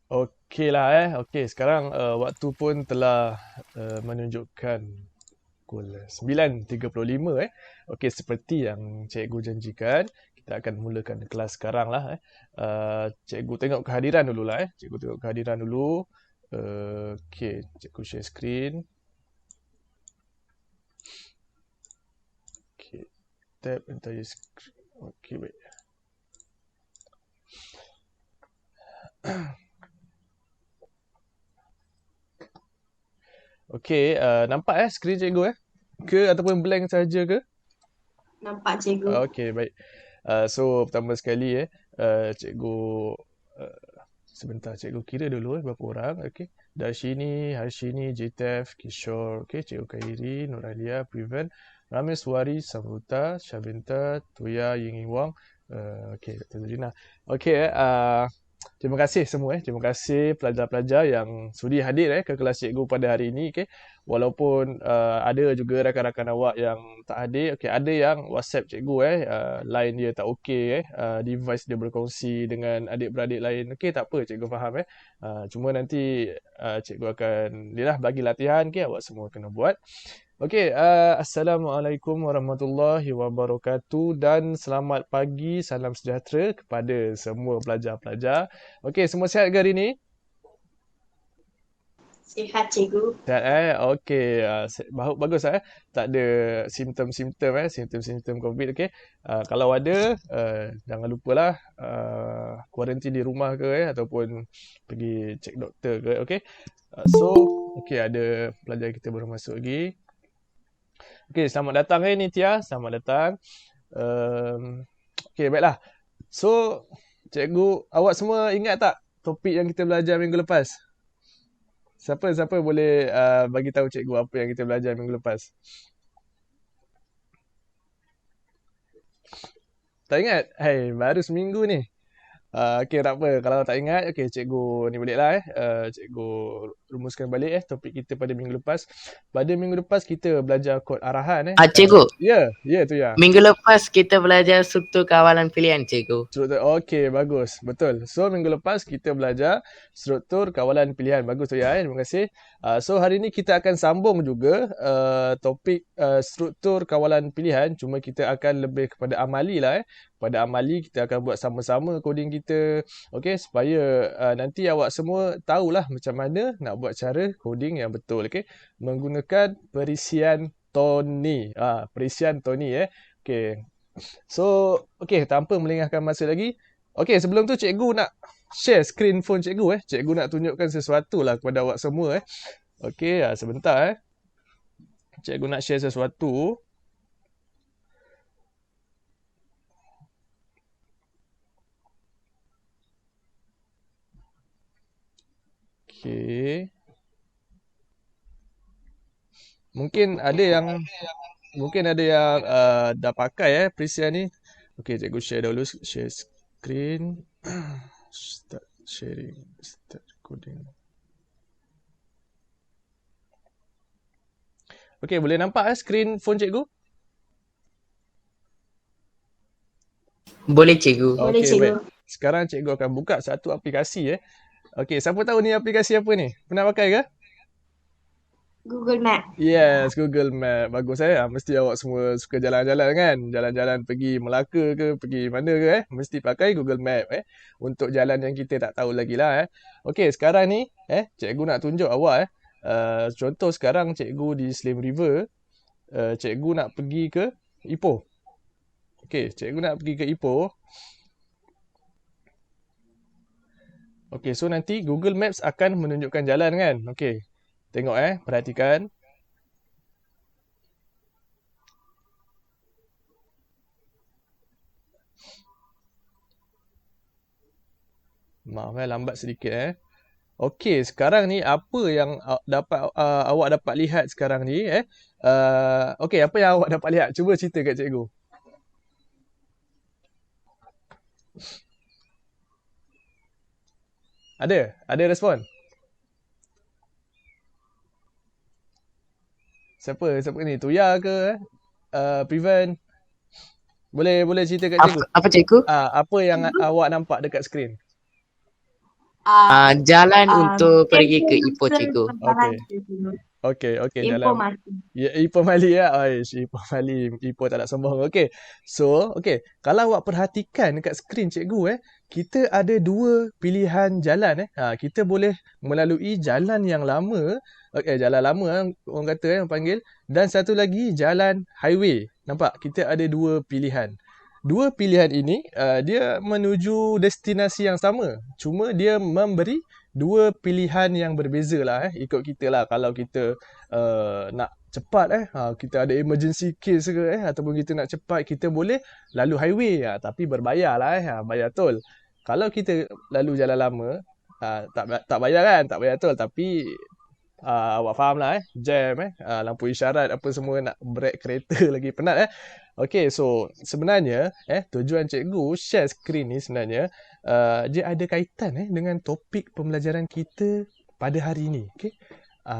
Okey lah Okey, sekarang waktu pun telah menunjukkan pukul 9.35 Okey, seperti yang cikgu janjikan, kita akan mulakan kelas sekarang lah Cikgu tengok kehadiran dulu lah Cikgu tengok kehadiran dulu. Okey, cikgu share screen. Okey, tab entire screen. Okey, baik. Okey, nampak skrin cikgu ke ataupun blank saja ke? Nampak cikgu. Okey, baik. So pertama sekali cikgu sebentar cikgu kira dulu berapa orang. Okey. Darshini, Harshini, Jitef, Kishore, okey, cikgu Khairi, Nuralia, Privan, Rameswari, Samruta, Shabinta, Tuya, Yingyi Wang, okey, Dr. Zurina. Okey terima kasih semua terima kasih pelajar-pelajar yang sudi hadir ke kelas cikgu pada hari ini walaupun ada juga rakan-rakan awak yang tak hadir. Okey, ada yang WhatsApp cikgu line dia tak okey device dia berkongsi dengan adik-beradik lain. Okey, tak apa, cikgu faham cuma nanti cikgu akan bagi latihan awak semua kena buat. Okey, Assalamualaikum warahmatullahi wabarakatuh dan selamat pagi, salam sejahtera kepada semua pelajar-pelajar. Okey, semua sihat ke hari ini? Sihat cikgu. Sihat Okey, bagus Tak ada simptom-simptom simptom-simptom COVID. Okey. Kalau ada, jangan lupalah kuarantin di rumah ke ataupun pergi cek doktor ke. Okey. Okey, ada pelajar kita baru masuk lagi. Okey, selamat datang Nitya. Selamat datang. Okey, baiklah. So, cikgu, awak semua ingat tak topik yang kita belajar minggu lepas? Siapa boleh bagi tahu cikgu apa yang kita belajar minggu lepas? Tak ingat? Hai, baru seminggu ni. Okey, tak apa. Kalau tak ingat, okey, cikgu ni baliklah cikgu rumuskan balik topik kita pada minggu lepas. Pada minggu lepas kita belajar kod arahan Cikgu. Ya tu ya. Minggu lepas kita belajar struktur kawalan pilihan, cikgu. Struktur, okey, bagus. Betul. So, minggu lepas kita belajar struktur kawalan pilihan. Bagus tu ya. Terima kasih. So, hari ni kita akan sambung juga topik struktur kawalan pilihan. Cuma kita akan lebih kepada amali lah Pada amali, kita akan buat sama-sama coding kita. Okey, supaya nanti awak semua tahulah macam mana nak buat cara coding yang betul. Okey, menggunakan perisian Tony. Perisian Tony Okey. So, okey, tanpa melengahkan masa lagi. Okey, sebelum tu cikgu nak share screen phone cikgu Cikgu nak tunjukkan sesuatu lah kepada awak semua Okey, sebentar Cikgu nak share sesuatu. Okey. Mungkin ada yang dah pakai perisian ni. Okey, cikgu share dulu, share screen. Start sharing, start recording. Okey, boleh nampak screen phone cikgu? Boleh, cikgu. Boleh, Okey, cikgu. baik. Sekarang cikgu akan buka satu aplikasi Okey, siapa tahu ni aplikasi apa ni? Pernah pakai ke? Google Map. Yes, Google Map. Bagus mesti awak semua suka jalan-jalan kan? Jalan-jalan pergi Melaka ke, pergi mana ke Mesti pakai Google Map untuk jalan yang kita tak tahu lagi lah Okey, sekarang ni cikgu nak tunjuk awak contoh sekarang cikgu di Slim River. Cikgu nak pergi ke Ipoh. Okey, cikgu nak pergi ke Ipoh. Okey, so nanti Google Maps akan menunjukkan jalan kan? Okey. Tengok perhatikan. Maaf lambat sedikit Okey, sekarang ni apa yang awak dapat lihat sekarang ni okey, apa yang awak dapat lihat? Cuba cerita kat cikgu. Ada respon? Siapa ni? Tuya ke? Privan? Boleh cerita kat cikgu? Apa, cikgu? Apa yang awak nampak dekat skrin? Jalan untuk pergi ke Ipoh, cikgu. Perjalanan Okey. cikgu. Okey, Ipoh dalam mati. ya, Ipoh Mali ya. Aish, Ipoh Mali. Ipoh tak nak sombong. Okey. So, kalau awak perhatikan dekat skrin cikgu kita ada dua pilihan jalan kita boleh melalui jalan yang lama, jalan lama orang kata orang panggil, dan satu lagi jalan highway. Nampak? Kita ada dua pilihan. Dua pilihan ini dia menuju destinasi yang sama. Cuma dia memberi dua pilihan yang berbeza lah ikut kita lah. Kalau kita nak cepat kita ada emergency case ke ataupun kita nak cepat, kita boleh lalu highway tapi berbayar lah bayar tol. Kalau kita lalu jalan lama tak bayar kan, tak bayar tol, tapi awak faham lah jam lampu isyarat apa semua, nak break kereta lagi penat Okey, so sebenarnya tujuan cikgu share skrin ni sebenarnya dia ada kaitan dengan topik pembelajaran kita pada hari ini,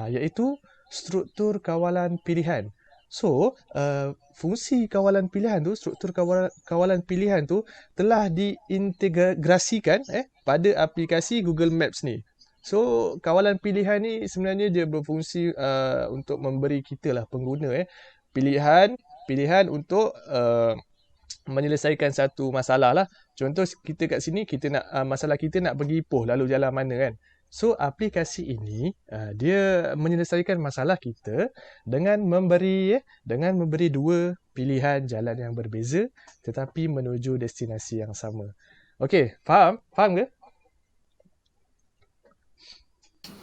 iaitu struktur kawalan pilihan. So, fungsi kawalan pilihan tu, struktur kawalan pilihan tu telah diintegrasikan pada aplikasi Google Maps ni. So, kawalan pilihan ni sebenarnya dia berfungsi untuk memberi kita lah pengguna pilihan untuk menyelesaikan satu masalah lah. Contoh kita kat sini, kita nak masalah kita nak pergi Ipoh, lalu jalan mana kan. So, aplikasi ini dia menyelesaikan masalah kita dengan memberi dua pilihan jalan yang berbeza tetapi menuju destinasi yang sama. Okey, faham? Faham ke?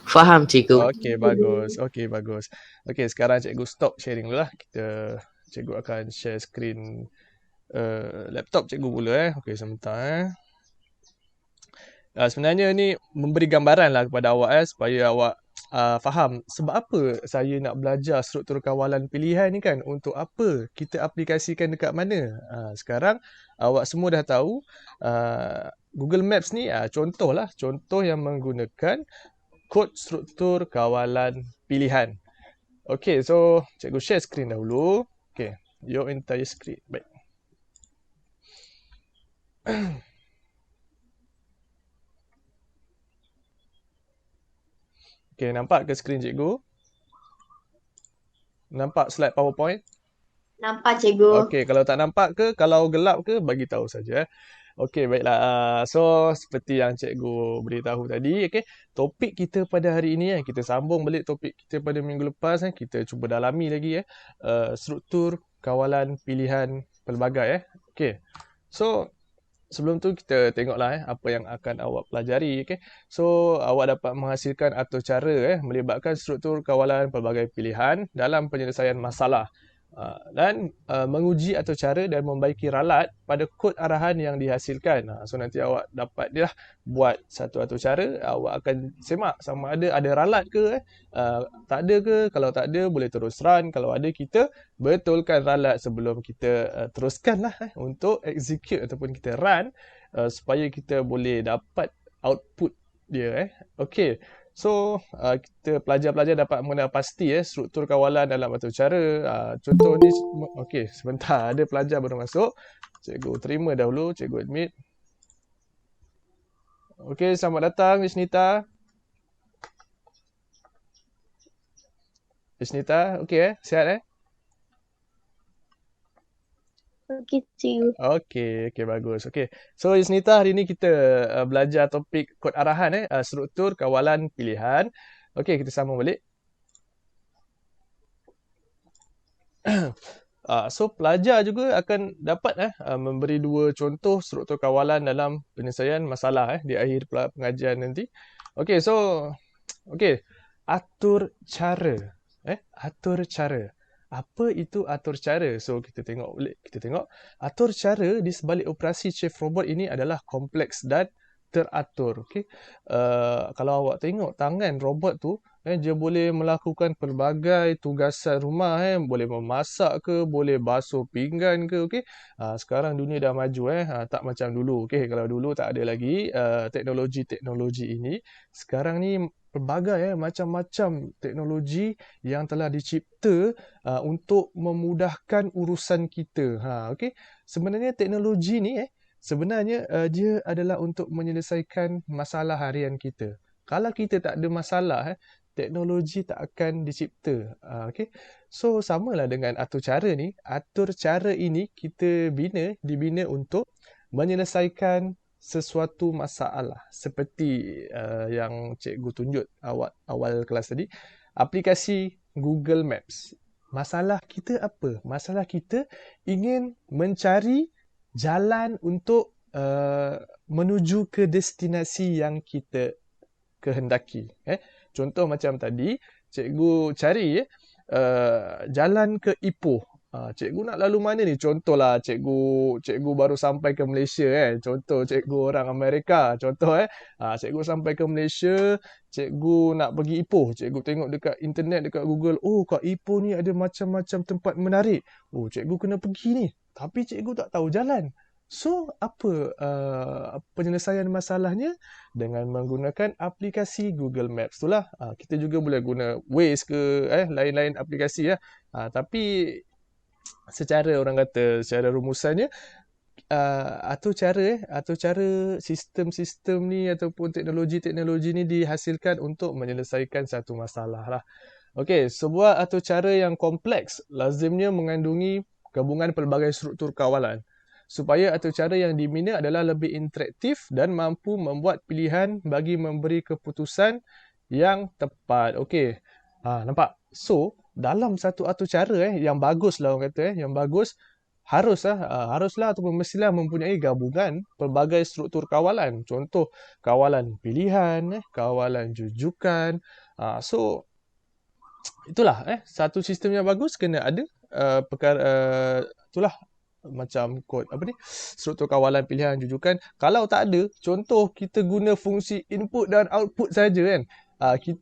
Faham, cikgu. Okey, bagus. Okey, sekarang cikgu stop sharing dulu lah. Cikgu akan share skrin laptop cikgu pula Okey, sebentar sebenarnya ni memberi gambaran lah kepada awak supaya awak faham sebab apa saya nak belajar struktur kawalan pilihan ni kan, untuk apa kita aplikasikan dekat mana. Sekarang awak semua dah tahu Google Maps ni contoh yang menggunakan kod struktur kawalan pilihan. Okey, so cikgu share skrin dahulu. Okey, your entire screen. Baik. Okey, nampak ke skrin cikgu? Nampak slide PowerPoint? Nampak cikgu. Okey, kalau tak nampak ke, kalau gelap ke, bagi tahu saja. Okey, baiklah. So, seperti yang cikgu beritahu tadi, topik kita pada hari ini kita sambung balik topik kita pada minggu lepas kita cuba dalami lagi struktur kawalan pilihan pelbagai Okey. So, sebelum tu kita tengoklah apa yang akan awak pelajari. So, awak dapat menghasilkan atau cara melibatkan struktur kawalan pelbagai pilihan dalam penyelesaian masalah dan menguji atau cara dan membaiki ralat pada kod arahan yang dihasilkan. So, nanti awak dapat dia buat satu atau cara, awak akan semak sama ada ralat ke, tak ada ke. Kalau tak ada, boleh terus run. Kalau ada, kita betulkan ralat sebelum kita teruskan lah untuk execute ataupun kita run supaya kita boleh dapat output dia Okey. So, kita pelajar-pelajar dapat mengenal pasti struktur kawalan dalam atau cara. Contoh ni, okey, sebentar, ada pelajar baru masuk. Cikgu terima dahulu, cikgu admit. Okey, selamat datang Isnita. Okey sihat Okey, cikgu. Okey, bagus. Okey. So, Isnita, hari ni kita belajar topik kod arahan struktur kawalan pilihan. Okey, kita sambung balik. So, pelajar juga akan dapat memberi dua contoh struktur kawalan dalam penyelesaian masalah di akhir pengajian nanti. Okey, so atur cara. Atur cara. Apa itu atur cara? So, kita tengok atur cara di sebalik operasi chef robot ini adalah kompleks dan teratur. Kalau awak tengok tangan robot tu, dia boleh melakukan pelbagai tugasan rumah boleh memasak ke, boleh basuh pinggan ke. Sekarang dunia dah maju tak macam dulu. Kalau dulu tak ada lagi teknologi ini. Sekarang ni pelbagai macam-macam teknologi yang telah dicipta untuk memudahkan urusan kita. Sebenarnya teknologi ni sebenarnya dia adalah untuk menyelesaikan masalah harian kita. Kalau kita tak ada masalah, teknologi tak akan dicipta. Okay? So, samalah dengan atur cara ni. Atur cara ini kita dibina untuk menyelesaikan sesuatu masalah. Seperti yang cikgu tunjuk awal kelas tadi. Aplikasi Google Maps. Masalah kita apa? Masalah kita ingin mencari jalan untuk menuju ke destinasi yang kita kehendaki. Contoh macam tadi, cikgu cari jalan ke Ipoh. Cikgu nak lalu mana ni? Contohlah cikgu baru sampai ke Malaysia Contoh cikgu orang Amerika. Contoh cikgu sampai ke Malaysia, cikgu nak pergi Ipoh. Cikgu tengok dekat internet, dekat Google, oh kat Ipoh ni ada macam-macam tempat menarik. Oh cikgu kena pergi ni. Tapi cikgu tak tahu jalan. So, apa penyelesaian masalahnya? Dengan menggunakan aplikasi Google Maps itulah. Kita juga boleh guna Waze ke lain-lain aplikasi tapi secara rumusannya atur cara sistem-sistem ni ataupun teknologi ni dihasilkan untuk menyelesaikan satu masalah lah. Okey, sebuah atur cara yang kompleks lazimnya mengandungi gabungan pelbagai struktur kawalan. Supaya atur cara yang dibina adalah lebih interaktif dan mampu membuat pilihan bagi memberi keputusan yang tepat. Okey. Nampak? So, dalam satu atur cara yang baguslah orang kata yang bagus haruslah ataupun mestilah mempunyai gabungan pelbagai struktur kawalan. Contoh kawalan pilihan, kawalan jujukan. So itulah satu sistem yang bagus kena ada itulah macam kod struktur kawalan pilihan jujukan. Kalau tak ada, contoh kita guna fungsi input dan output saja kan.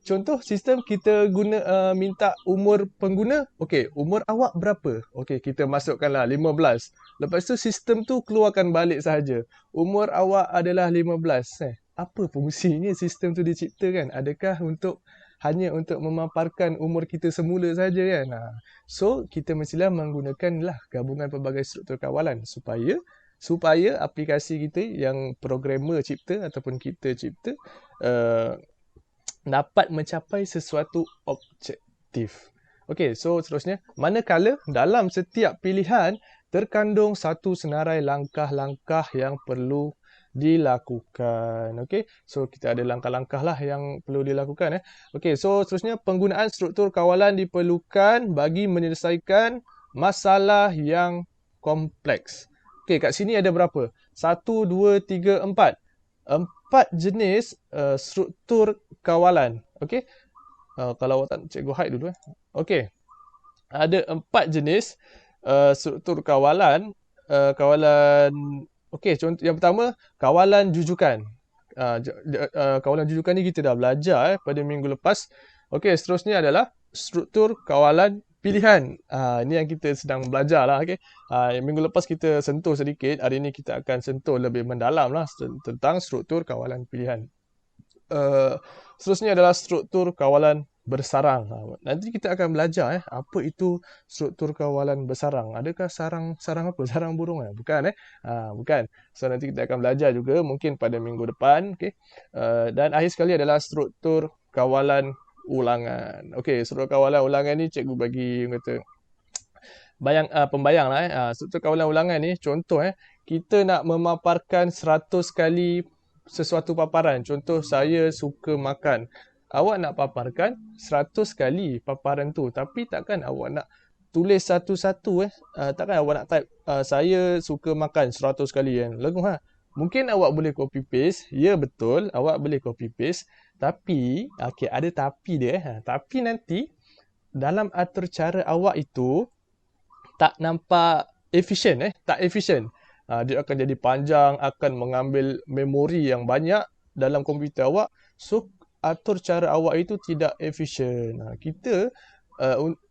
Contoh sistem kita guna minta umur pengguna. Okey, umur awak berapa? Okey, kita masukkanlah 15. Lepas tu sistem tu keluarkan balik sahaja. Umur awak adalah 15. Apa fungsinya sistem tu diciptakan? Adakah hanya untuk memaparkan umur kita semula saja kan? So, kita mestilah menggunakanlah gabungan pelbagai struktur kawalan supaya aplikasi kita yang programmer cipta ataupun kita cipta dapat mencapai sesuatu objektif. Okey, so seterusnya, manakala dalam setiap pilihan terkandung satu senarai langkah-langkah yang perlu dilakukan. Okey, so kita ada langkah-langkah lah yang perlu dilakukan. Okey, so seterusnya penggunaan struktur kawalan diperlukan bagi menyelesaikan masalah yang kompleks. Okey, kat sini ada berapa? 1, 2, 3, 4. 4 jenis struktur kawalan. Okey, kalau awak tak cikgu hide dulu. Okey, ada 4 jenis struktur kawalan. Okey, contoh yang pertama, kawalan jujukan. Kawalan jujukan ni kita dah belajar pada minggu lepas. Okey, seterusnya adalah struktur kawalan pilihan. Ini yang kita sedang belajar lah. Okay? Minggu lepas kita sentuh sedikit. Hari ini kita akan sentuh lebih mendalam lah tentang struktur kawalan pilihan. Seterusnya adalah struktur kawalan bersarang. Nanti kita akan belajar apa itu struktur kawalan bersarang. Adakah sarang apa? Sarang burung? Bukan. Bukan. So nanti kita akan belajar juga mungkin pada minggu depan. Okay? Dan akhir sekali adalah struktur kawalan ulangan. Okey, struktur kawalan ulangan ni cikgu bagi kata pembayang lah. Struktur kawalan ulangan ni contoh kita nak memaparkan 100 kali sesuatu paparan. Contoh saya suka makan. Awak nak paparkan 100 kali paparan tu, tapi takkan awak nak tulis satu-satu takkan awak nak type saya suka makan 100 kali kan. Lenguh Mungkin awak boleh copy paste. Ya betul, awak boleh copy paste. Tapi, ada tapi dia. Tapi nanti dalam atur cara awak itu tak nampak efisien tak efisien. Dia akan jadi panjang, akan mengambil memori yang banyak dalam komputer awak. So, atur cara awak itu tidak efisien. Kita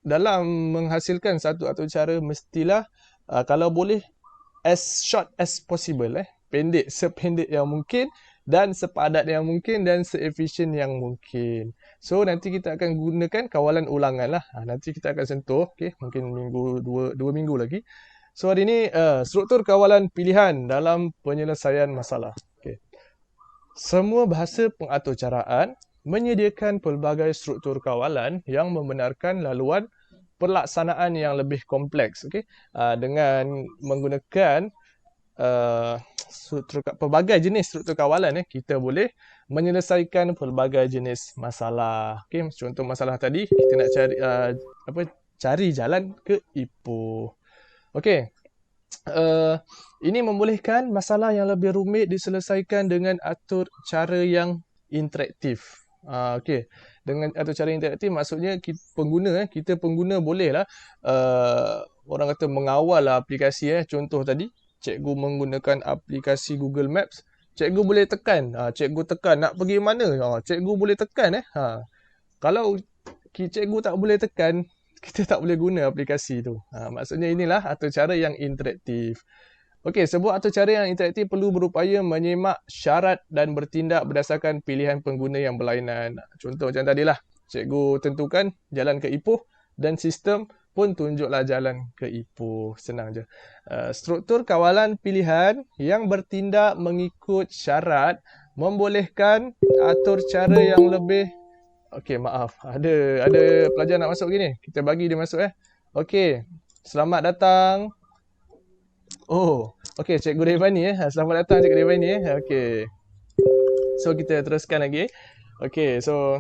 dalam menghasilkan satu atur cara mestilah kalau boleh as short as possible. Sependek yang mungkin dan sepadat yang mungkin dan seefisien yang mungkin. So nanti kita akan gunakan kawalan ulangan lah. Nanti kita akan sentuh, mungkin dua minggu lagi. So hari ni struktur kawalan pilihan dalam penyelesaian masalah. Okay. Semua bahasa pengaturcaraan menyediakan pelbagai struktur kawalan yang membenarkan laluan pelaksanaan yang lebih kompleks. Okay. Dengan menggunakan pelbagai jenis struktur kawalan, kita boleh menyelesaikan pelbagai jenis masalah. Okay. Contoh masalah tadi, kita nak cari jalan ke Ipoh. Okey. Ini membolehkan masalah yang lebih rumit diselesaikan dengan atur cara yang interaktif. Okey. Dengan atur cara interaktif maksudnya kita pengguna bolehlah orang kata mengawal aplikasi. Contoh tadi, cikgu menggunakan aplikasi Google Maps. Cikgu boleh tekan. Cikgu tekan nak pergi mana? Cikgu boleh tekan. Kalau cikgu tak boleh tekan, kita tak boleh guna aplikasi tu. Maksudnya inilah atur cara yang interaktif. Okey, sebuah atur cara yang interaktif perlu berupaya menyemak syarat dan bertindak berdasarkan pilihan pengguna yang berlainan. Contoh macam tadilah, cikgu tentukan jalan ke Ipoh dan sistem pun tunjuklah jalan ke Ipoh. Senang je. Struktur kawalan pilihan yang bertindak mengikut syarat membolehkan atur cara yang lebih. Okey, maaf. Ada pelajar nak masuk gini. Kita bagi dia masuk Okey. Selamat datang. Oh, okey, Cikgu Revani Selamat datang Cikgu Revani Okey. So kita teruskan lagi. Okey, so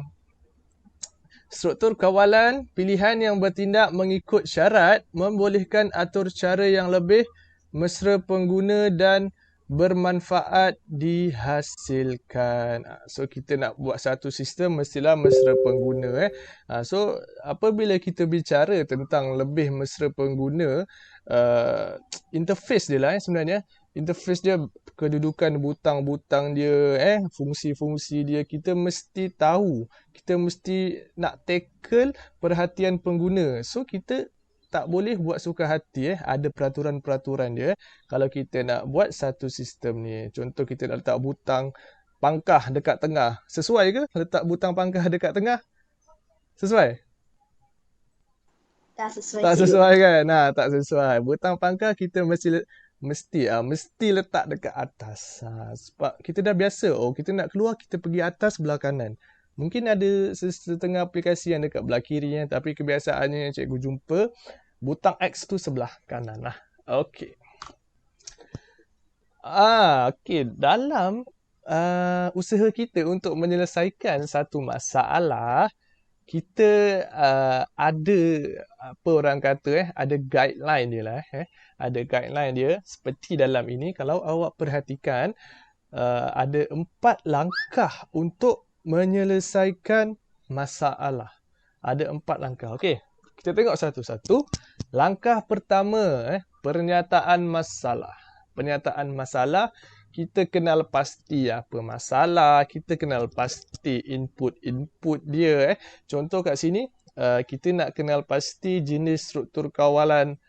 struktur kawalan pilihan yang bertindak mengikut syarat membolehkan atur cara yang lebih mesra pengguna dan bermanfaat dihasilkan. So kita nak buat satu sistem mestilah mesra pengguna. So apabila kita bicara tentang lebih mesra pengguna, interface dia lah sebenarnya. Interface dia, kedudukan butang-butang dia, fungsi-fungsi dia, kita mesti tahu. Kita mesti nak tackle perhatian pengguna. So kita tak boleh buat suka hati. Ada peraturan-peraturan dia. Kalau kita nak buat satu sistem ni. Contoh kita nak letak butang pangkah dekat tengah. Sesuai ke letak butang pangkah dekat tengah? Sesuai? Tak sesuai. Tak sesuai kan? Tak sesuai. Butang pangkah kita mesti letak dekat atas. Sebab kita dah biasa. Kita nak keluar, kita pergi atas belah kanan. Mungkin ada setengah aplikasi yang dekat belah kiri, tapi kebiasaannya cikgu jumpa butang X tu sebelah kanan lah. Okey. Okey, dalam usaha kita untuk menyelesaikan satu masalah, kita ada apa orang kata ada guideline dia lah. Ada guideline dia seperti dalam ini. Kalau awak perhatikan, ada 4 langkah untuk menyelesaikan masalah. Ada 4 langkah. Okey, kita tengok satu-satu. Langkah pertama, pernyataan masalah. Pernyataan masalah, kita kenal pasti apa masalah, kita kenal pasti input dia. Contoh kat sini, kita nak kenal pasti jenis struktur kawalan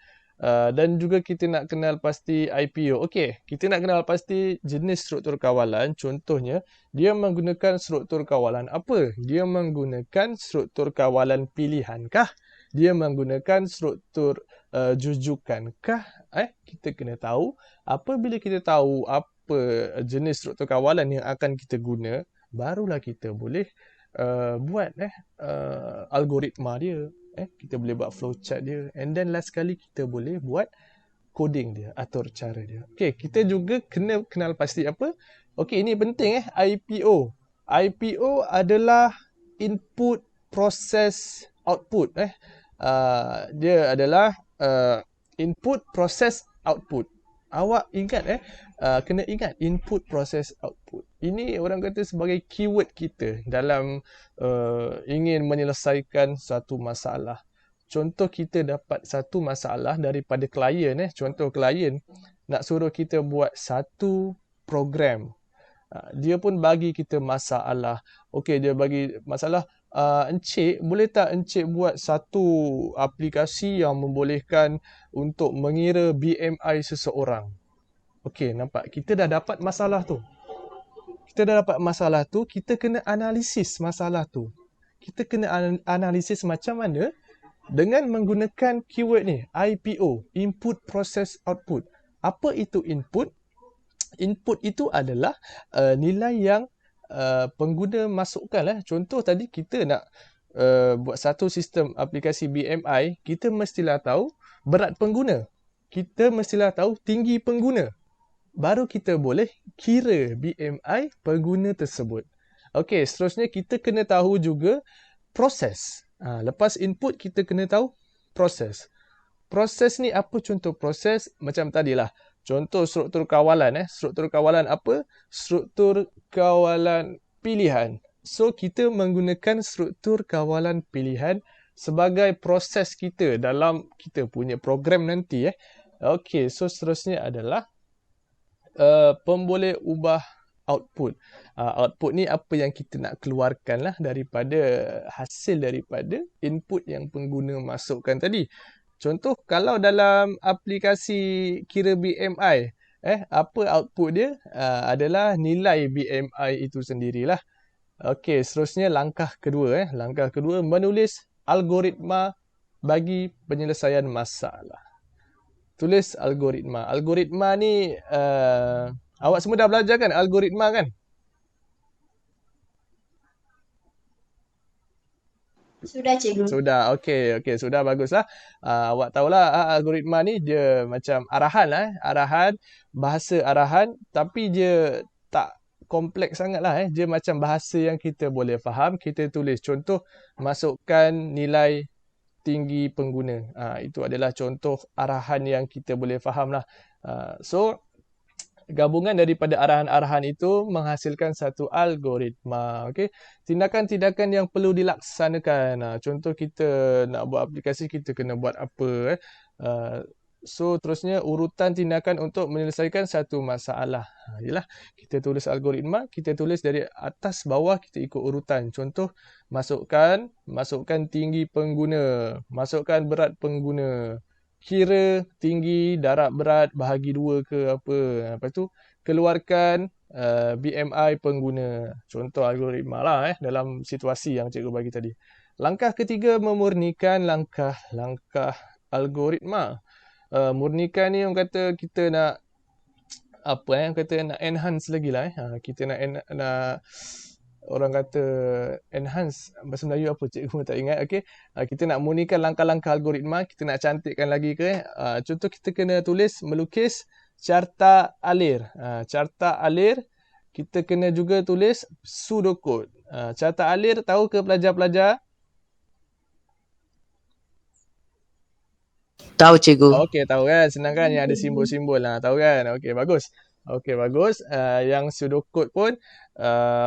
dan juga kita nak kenal pasti IPO. Okey, kita nak kenal pasti jenis struktur kawalan. Contohnya, dia menggunakan struktur kawalan apa? Dia menggunakan struktur kawalan pilihankah? Dia menggunakan struktur jujukankah? Kita kena tahu. Apabila kita tahu apa jenis struktur kawalan yang akan kita guna, barulah kita boleh buat algoritma dia. Kita boleh buat flowchart dia, and then last sekali kita boleh buat coding dia, atur cara dia. Okey, kita juga kena kenal pasti apa? Okey, ini penting IPO. IPO adalah input process output. Dia adalah input process output. Awak ingat kena ingat input process output. Ini orang kata sebagai keyword kita dalam ingin menyelesaikan satu masalah. Contoh kita dapat satu masalah daripada klien. Contoh klien nak suruh kita buat satu program. Dia pun bagi kita masalah. Okey, dia bagi masalah. Encik, boleh tak encik buat satu aplikasi yang membolehkan untuk mengira BMI seseorang? Okey, nampak? Kita dah dapat masalah tu. Kita kena analisis masalah tu. Kita kena analisis macam mana dengan menggunakan keyword ni, IPO, Input Process Output. Apa itu input? Input itu adalah nilai yang pengguna masukkan lah. Contoh tadi kita nak buat satu sistem aplikasi BMI, kita mestilah tahu berat pengguna. Kita mestilah tahu tinggi pengguna. Baru kita boleh kira BMI pengguna tersebut. Okey, seterusnya kita kena tahu juga proses. Lepas input kita kena tahu proses. Proses ni apa contoh proses? Macam tadilah. Contoh struktur kawalan. Struktur kawalan apa? Struktur kawalan pilihan. So, kita menggunakan struktur kawalan pilihan sebagai proses kita dalam kita punya program nanti. Okey, so seterusnya adalah pemboleh ubah output. Output ni apa yang kita nak keluarkan lah daripada hasil daripada input yang pengguna masukkan tadi. Contoh kalau dalam aplikasi kira BMI, apa output dia? Adalah nilai BMI itu sendirilah. Okey, seterusnya langkah kedua. Langkah kedua menulis algoritma bagi penyelesaian masalah. Tulis algoritma. Algoritma ni awak semua dah belajar kan algoritma kan? Sudah, cikgu. Sudah. Okey, sudah baguslah. Awak tahulah algoritma ni dia macam arahan lah. Arahan, bahasa arahan tapi dia tak kompleks sangatlah. Dia macam bahasa yang kita boleh faham. Kita tulis contoh masukkan nilai tinggi pengguna. Itu adalah contoh arahan yang kita boleh faham lah. So, gabungan daripada arahan-arahan itu menghasilkan satu algoritma. Okay? Tindakan-tindakan yang perlu dilaksanakan. Contoh kita nak buat aplikasi, kita kena buat apa. So, terusnya urutan tindakan untuk menyelesaikan satu masalah. Yalah, kita tulis algoritma, kita tulis dari atas bawah, kita ikut urutan. Contoh, masukkan tinggi pengguna, masukkan berat pengguna, kira tinggi, darab berat, bahagi 2 ke apa. Lepas tu, keluarkan BMI pengguna. Contoh algoritma lah dalam situasi yang cikgu bagi tadi. Langkah ketiga, memurnikan langkah-langkah algoritma. Murnikan ni orang kata kita nak apa kata nak enhance lagi lah kita nak orang kata enhance bahasa Melayu apa cikgu tak ingat. Okey, kita nak murnikan langkah-langkah algoritma, kita nak cantikkan lagi ke. Contoh kita kena tulis melukis carta alir. Carta alir kita kena juga tulis pseudocode. Carta alir tahu ke pelajar-pelajar? Tahu cikgu. Okey, tahu kan? Senang kan yang ada simbol-simbol lah. Tahu kan? Okey, bagus. Okey, bagus. Yang pseudocode pun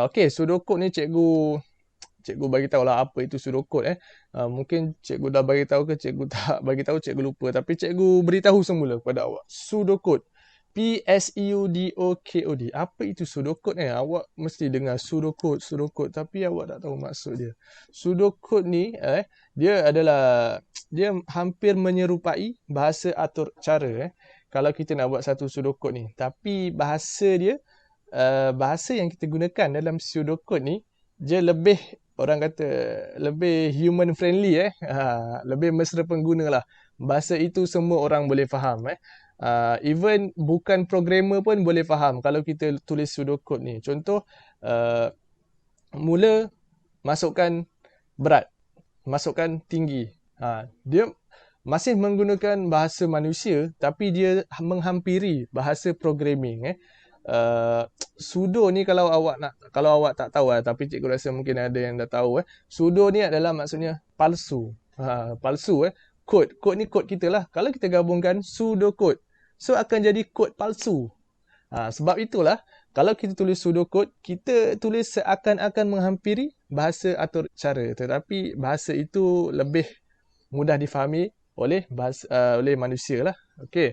okey, pseudocode ni cikgu bagi tahu lah apa itu pseudocode mungkin cikgu dah bagi tahu ke cikgu tak bagi tahu, cikgu lupa, tapi cikgu beritahu semula kepada awak. Pseudocode. Pseudocode. Apa itu pseudocode Awak mesti dengar pseudocode tapi awak tak tahu maksud dia. Pseudocode ni dia hampir menyerupai bahasa atur cara kalau kita nak buat satu pseudocode ni. Tapi bahasa dia bahasa yang kita gunakan dalam pseudocode ni dia lebih orang kata lebih human friendly lebih mesra pengguna lah. Bahasa itu semua orang boleh faham even bukan programmer pun boleh faham kalau kita tulis pseudocode ni. Contoh mula masukkan berat, masukkan tinggi. Dia masih menggunakan bahasa manusia tapi dia menghampiri bahasa programming Sudo ni kalau awak tak tahu tapi cikgu rasa mungkin ada yang dah tahu Sudo ni adalah maksudnya palsu. Palsu kod ni kod kita lah. Kalau kita gabungkan pseudocode, so akan jadi kod palsu. Sebab itulah kalau kita tulis pseudocode, kita tulis seakan-akan menghampiri bahasa atur cara, tetapi bahasa itu lebih mudah difahami oleh manusia lah. Okey.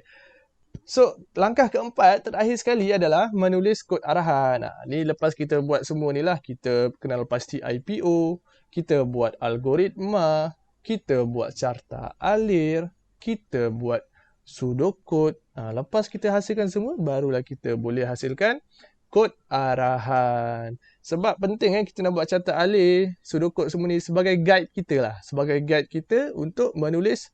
So, langkah keempat terakhir sekali adalah menulis kod arahan. Ni lepas kita buat semua ni lah, kita kenal pasti IPO, kita buat algoritma, kita buat carta alir, kita buat pseudocode. Lepas kita hasilkan semua, barulah kita boleh hasilkan kod arahan. Sebab penting kita nak buat catat alih, pseudocode semua ni sebagai guide kita lah. Sebagai guide kita untuk menulis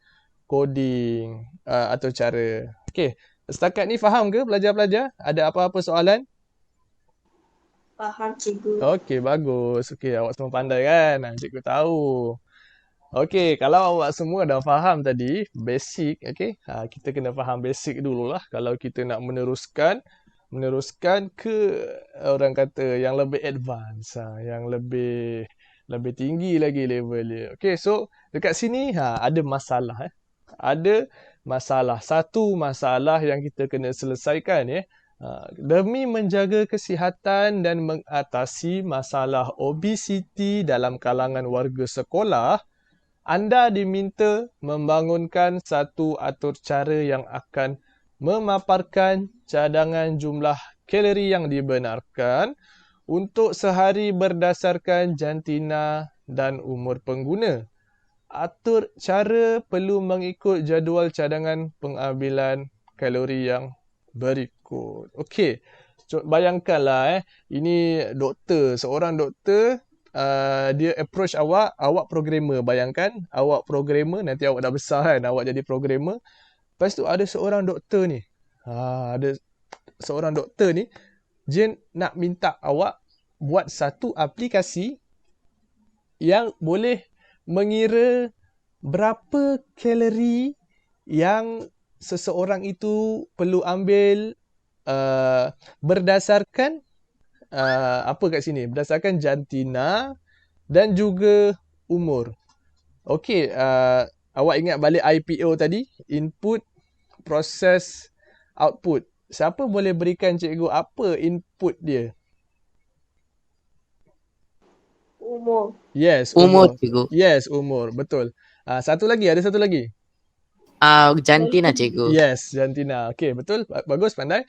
coding atau cara. Okey, setakat ni faham ke pelajar-pelajar? Ada apa-apa soalan? Faham cikgu. Okey, bagus. Okey, awak semua pandai kan? Cikgu tahu. Okey, kalau awak semua dah faham tadi, basic, okey. Kita kena faham basic dululah kalau kita nak meneruskan ke orang kata yang lebih advance, yang lebih tinggi lagi level dia. Okey, so dekat sini ada masalah Ada masalah. Satu masalah yang kita kena selesaikan demi menjaga kesihatan dan mengatasi masalah obesiti dalam kalangan warga sekolah, anda diminta membangunkan satu atur cara yang akan memaparkan cadangan jumlah kalori yang dibenarkan untuk sehari berdasarkan jantina dan umur pengguna. Atur cara perlu mengikut jadual cadangan pengambilan kalori yang berikut. Okey, bayangkanlah ini seorang doktor. Dia approach awak programmer. Bayangkan awak programmer, nanti awak dah besar kan, awak jadi programmer. Lepas tu ada seorang doktor ni. Dia nak minta awak buat satu aplikasi yang boleh mengira berapa kalori yang seseorang itu perlu ambil berdasarkan apa kat sini? Berdasarkan jantina dan juga umur. Okey, awak ingat balik IPO tadi? Input, process, output. Siapa boleh berikan cikgu apa input dia? Umur. Yes, Umur, cikgu. Yes, umur. Betul. Ada satu lagi. Jantina, cikgu. Yes, jantina. Okey, betul. Bagus, pandai.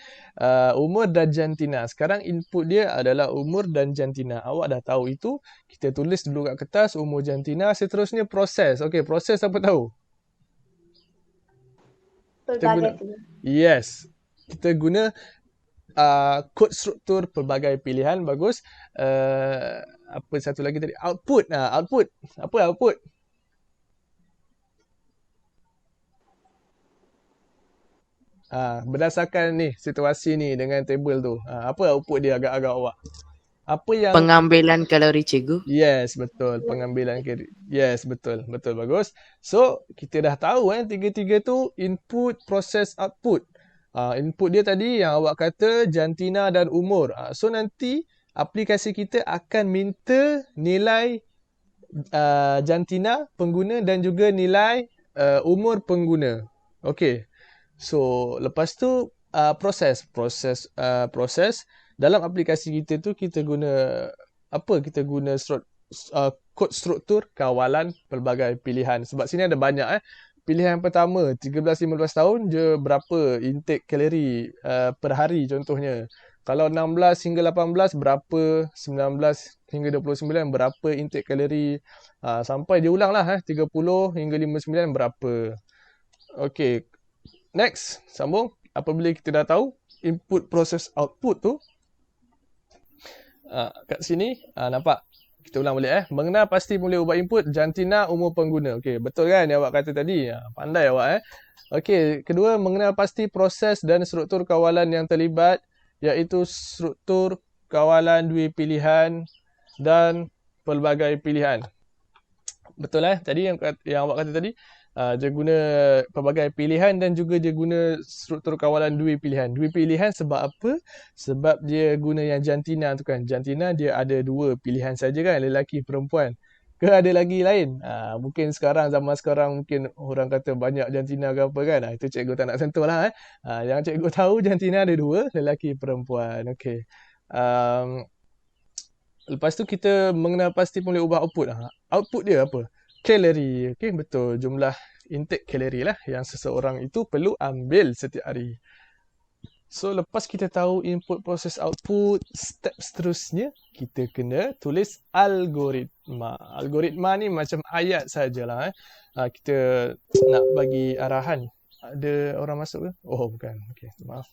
Umur dan jantina. Sekarang input dia adalah umur dan jantina. Awak dah tahu itu. Kita tulis dulu kat kertas umur jantina. Seterusnya proses. Okey, proses apa tahu? Yes. Kita guna kod struktur pelbagai pilihan. Bagus. Apa satu lagi tadi? Output. Output. Apa output? Berdasarkan ni situasi ni dengan table tu, apa output dia agak-agak awak? Apa yang pengambilan kalori, cikgu? Yes, betul, pengambilan kalori. Yes, betul, bagus. So kita dah tahu tiga-tiga tu input, process, output. Input dia tadi yang awak kata jantina dan umur. So nanti aplikasi kita akan minta nilai jantina pengguna dan juga nilai umur pengguna. Okey. So lepas tu proses dalam aplikasi kita tu kita guna apa? Kita guna kod struktur kawalan pelbagai pilihan. Sebab sini ada banyak Pilihan pertama 13-15 tahun je berapa intake kalori per hari contohnya. Kalau 16 hingga 18 berapa, 19 hingga 29 berapa intake kalori, sampai dia ulang lah 30 hingga 59 berapa. Okey. Next, sambung. Apabila kita dah tahu input, process, output tu, kat sini nampak. Kita ulang balik Mengenal pasti boleh ubah input jantina umur pengguna. Okey, betul kan yang awak kata tadi? Pandai awak Okey, kedua, mengenal pasti proses dan struktur kawalan yang terlibat, iaitu struktur kawalan dua pilihan dan pelbagai pilihan. Betul tadi yang awak kata tadi? Dia guna pelbagai pilihan dan juga dia guna struktur kawalan dua pilihan. Dua pilihan sebab apa? Sebab dia guna yang jantina tu kan. Jantina dia ada dua pilihan saja kan, lelaki perempuan. Ke ada lagi lain? Mungkin zaman sekarang mungkin orang kata banyak jantina ke apa kan. Itu cikgu tak nak sentuh lah. Yang cikgu tahu jantina ada dua, lelaki perempuan. Okey. Lepas tu kita mengenal pasti boleh ubah output. Output dia apa? Kalori. Okey, betul. Jumlah intake kalori lah yang seseorang itu perlu ambil setiap hari. So, lepas kita tahu input, proses, output, step seterusnya, kita kena tulis algoritma. Algoritma ni macam ayat sajalah. Kita nak bagi arahan. Ada orang masuk ke? Oh, bukan. Okey, maaf.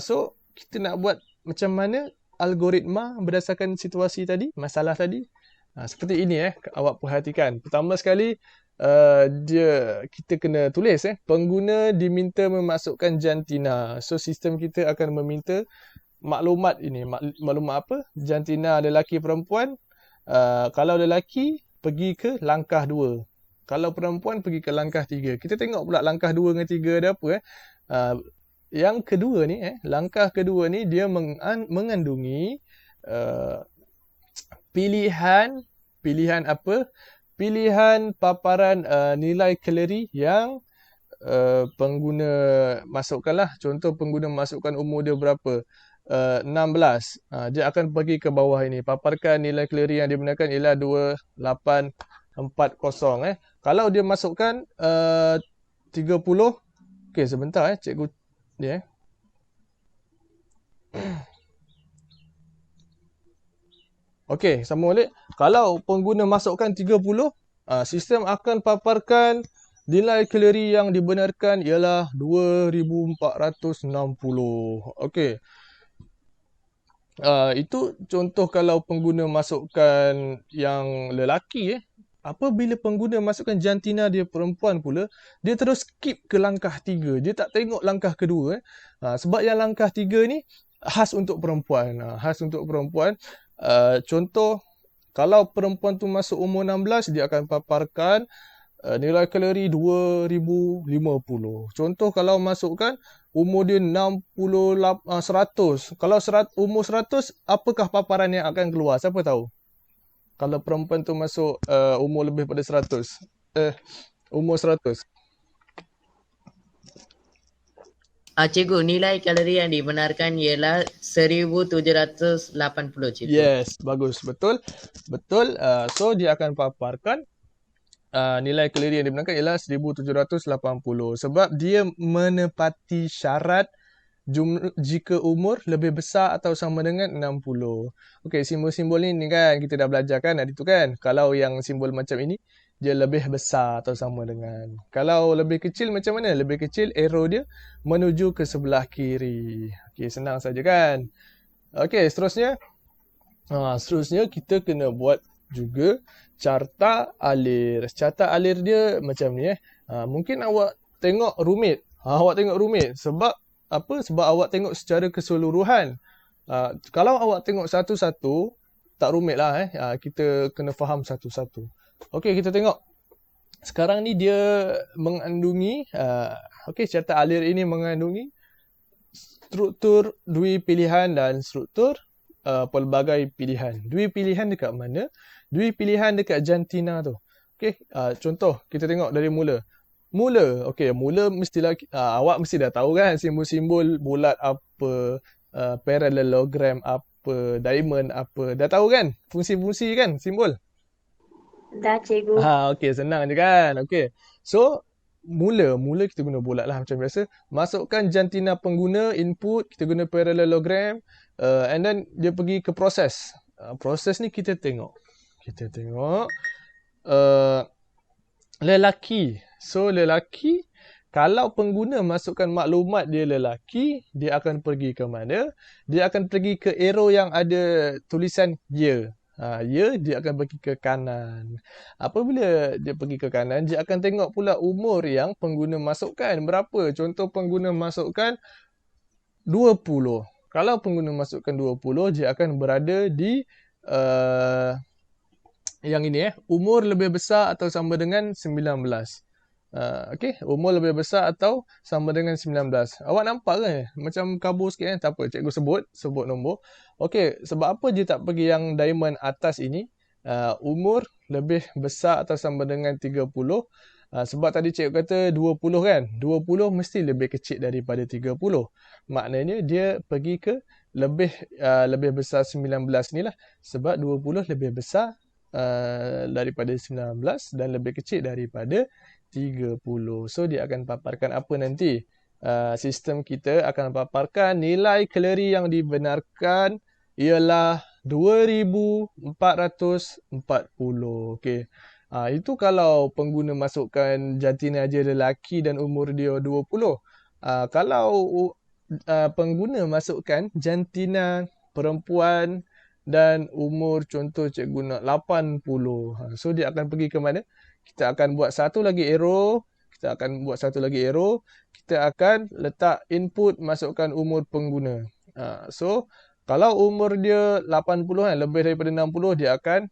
So, kita nak buat macam mana algoritma berdasarkan situasi tadi, masalah tadi. Seperti ini awak perhatikan. Pertama sekali kita kena tulis pengguna diminta memasukkan jantina. So sistem kita akan meminta maklumat ini. Maklumat apa? Jantina lelaki perempuan. Kalau lelaki pergi ke langkah 2. Kalau perempuan pergi ke langkah 3. Kita tengok pula langkah 2 dengan 3 ada apa yang kedua ni langkah kedua ni dia mengandungi pilihan apa? Pilihan paparan nilai kalori yang pengguna masukkanlah. Contoh pengguna masukkan umur dia berapa? 16. Dia akan pergi ke bawah ini. Paparkan nilai kalori yang digunakan ialah 2840. Kalau dia masukkan 30. Okey, sebentar cikgu ni Okey, sambung balik. Kalau pengguna masukkan 30, sistem akan paparkan nilai kalori yang dibenarkan ialah 2460. Okey. Itu contoh kalau pengguna masukkan yang lelaki Apabila pengguna masukkan jantina dia perempuan pula, dia terus skip ke langkah 3. Dia tak tengok langkah kedua. Sebab yang langkah 3 ni khas untuk perempuan. Khas untuk perempuan. Contoh, kalau perempuan tu masuk umur 16, dia akan paparkan nilai kalori 2050. Contoh kalau masukkan umur dia 100. Kalau umur 100, apakah paparan yang akan keluar? Siapa tahu? Kalau perempuan tu masuk umur lebih pada 100. Umur 100. Cikgu, nilai kalori yang dibenarkan ialah 1780, cikgu. Yes, bagus. Betul. So, dia akan paparkan nilai kalori yang dibenarkan ialah 1780. Sebab dia menepati syarat jika umur lebih besar atau sama dengan 60. Okey, simbol-simbol ni kan kita dah belajar kan hari tu kan. Kalau yang simbol macam ini, dia lebih besar atau sama dengan. Kalau lebih kecil macam mana? Lebih kecil arrow dia menuju ke sebelah kiri. Okey, senang saja kan. Okey, seterusnya kita kena buat juga carta alir. Carta alir dia macam ni mungkin awak tengok rumit. Sebab apa? Sebab awak tengok secara keseluruhan. Kalau awak tengok satu-satu, tak rumit lah. Kita kena faham satu-satu. Okey, kita tengok. Sekarang ni dia mengandungi, carta alir ini mengandungi struktur dui pilihan dan struktur pelbagai pilihan. Dui pilihan dekat mana? Dui pilihan dekat jantina tu. Okey, contoh kita tengok dari mula. Mula mestilah awak mesti dah tahu kan simbol-simbol bulat apa, parallelogram apa, diamond apa. Dah tahu kan fungsi-fungsi kan simbol? Dah, cikgu. Okey, senang je kan. Okey. So, mula kita guna bulat lah macam biasa. Masukkan jantina pengguna, input, kita guna parallelogram, and then dia pergi ke proses. Proses ni kita tengok. Lelaki. So, lelaki, kalau pengguna masukkan maklumat dia lelaki, dia akan pergi ke mana? Dia akan pergi ke arrow yang ada tulisan ya. Dia akan pergi ke kanan. Apabila dia pergi ke kanan, dia akan tengok pula umur yang pengguna masukkan. Berapa? Contoh pengguna masukkan 20. Kalau pengguna masukkan 20, dia akan berada di yang ini umur lebih besar atau sama dengan 19. Umur lebih besar atau sama dengan 19. Awak nampak ke? Macam kabur sikit tak apa, cikgu sebut nombor. Okey, sebab apa dia tak pergi yang diamond atas ini? Umur lebih besar atau sama dengan 30. Sebab tadi cikgu kata 20 kan? 20 mesti lebih kecil daripada 30. Maknanya dia pergi ke lebih besar 19 ni lah. Sebab 20 lebih besar daripada 19 dan lebih kecil daripada 30. So, dia akan paparkan apa nanti? Sistem kita akan paparkan nilai kalori yang dibenarkan ialah 2440. Okey. Itu kalau pengguna masukkan jantina dia lelaki dan umur dia 20. Kalau pengguna masukkan jantina, perempuan dan umur contoh cikgu nak 80. So dia akan pergi ke mana? Kita akan buat satu lagi arrow. Kita akan letak input masukkan umur pengguna. So kalau umur dia 80 kan, lebih daripada 60, dia akan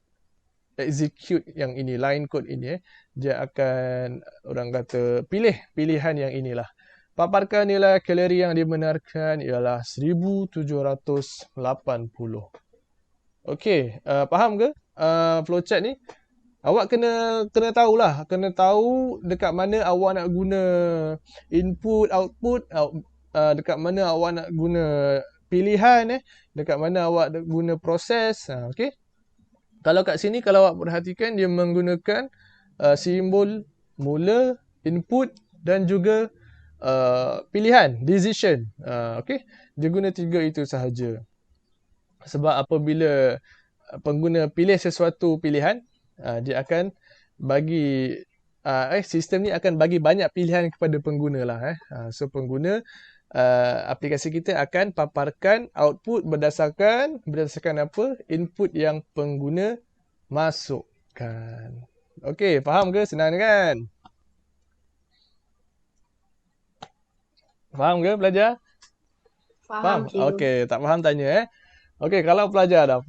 execute yang ini, line code ini. Dia akan, orang kata, pilih pilihan yang inilah. Paparkan nilai kalori yang dibenarkan ialah 1780. Okey, faham ke flowchart ni? Awak kena tahulah, kena tahu dekat mana awak nak guna input, output, dekat mana awak nak guna pilihan, dekat mana awak nak guna proses. Okey. Kalau kat sini, kalau awak perhatikan, dia menggunakan simbol mula, input dan juga pilihan, decision. Okey. Dia guna 3 itu sahaja. Sebab apabila pengguna pilih sesuatu pilihan, dia akan bagi sistem ni akan bagi banyak pilihan kepada pengguna lah. So pengguna aplikasi kita akan paparkan output berdasarkan apa? Input yang pengguna masukkan. Okey, faham ke? Senang kan? Faham ke pelajar? Faham, cikgu. Okey, tak faham tanya. Okey, kalau pelajar dah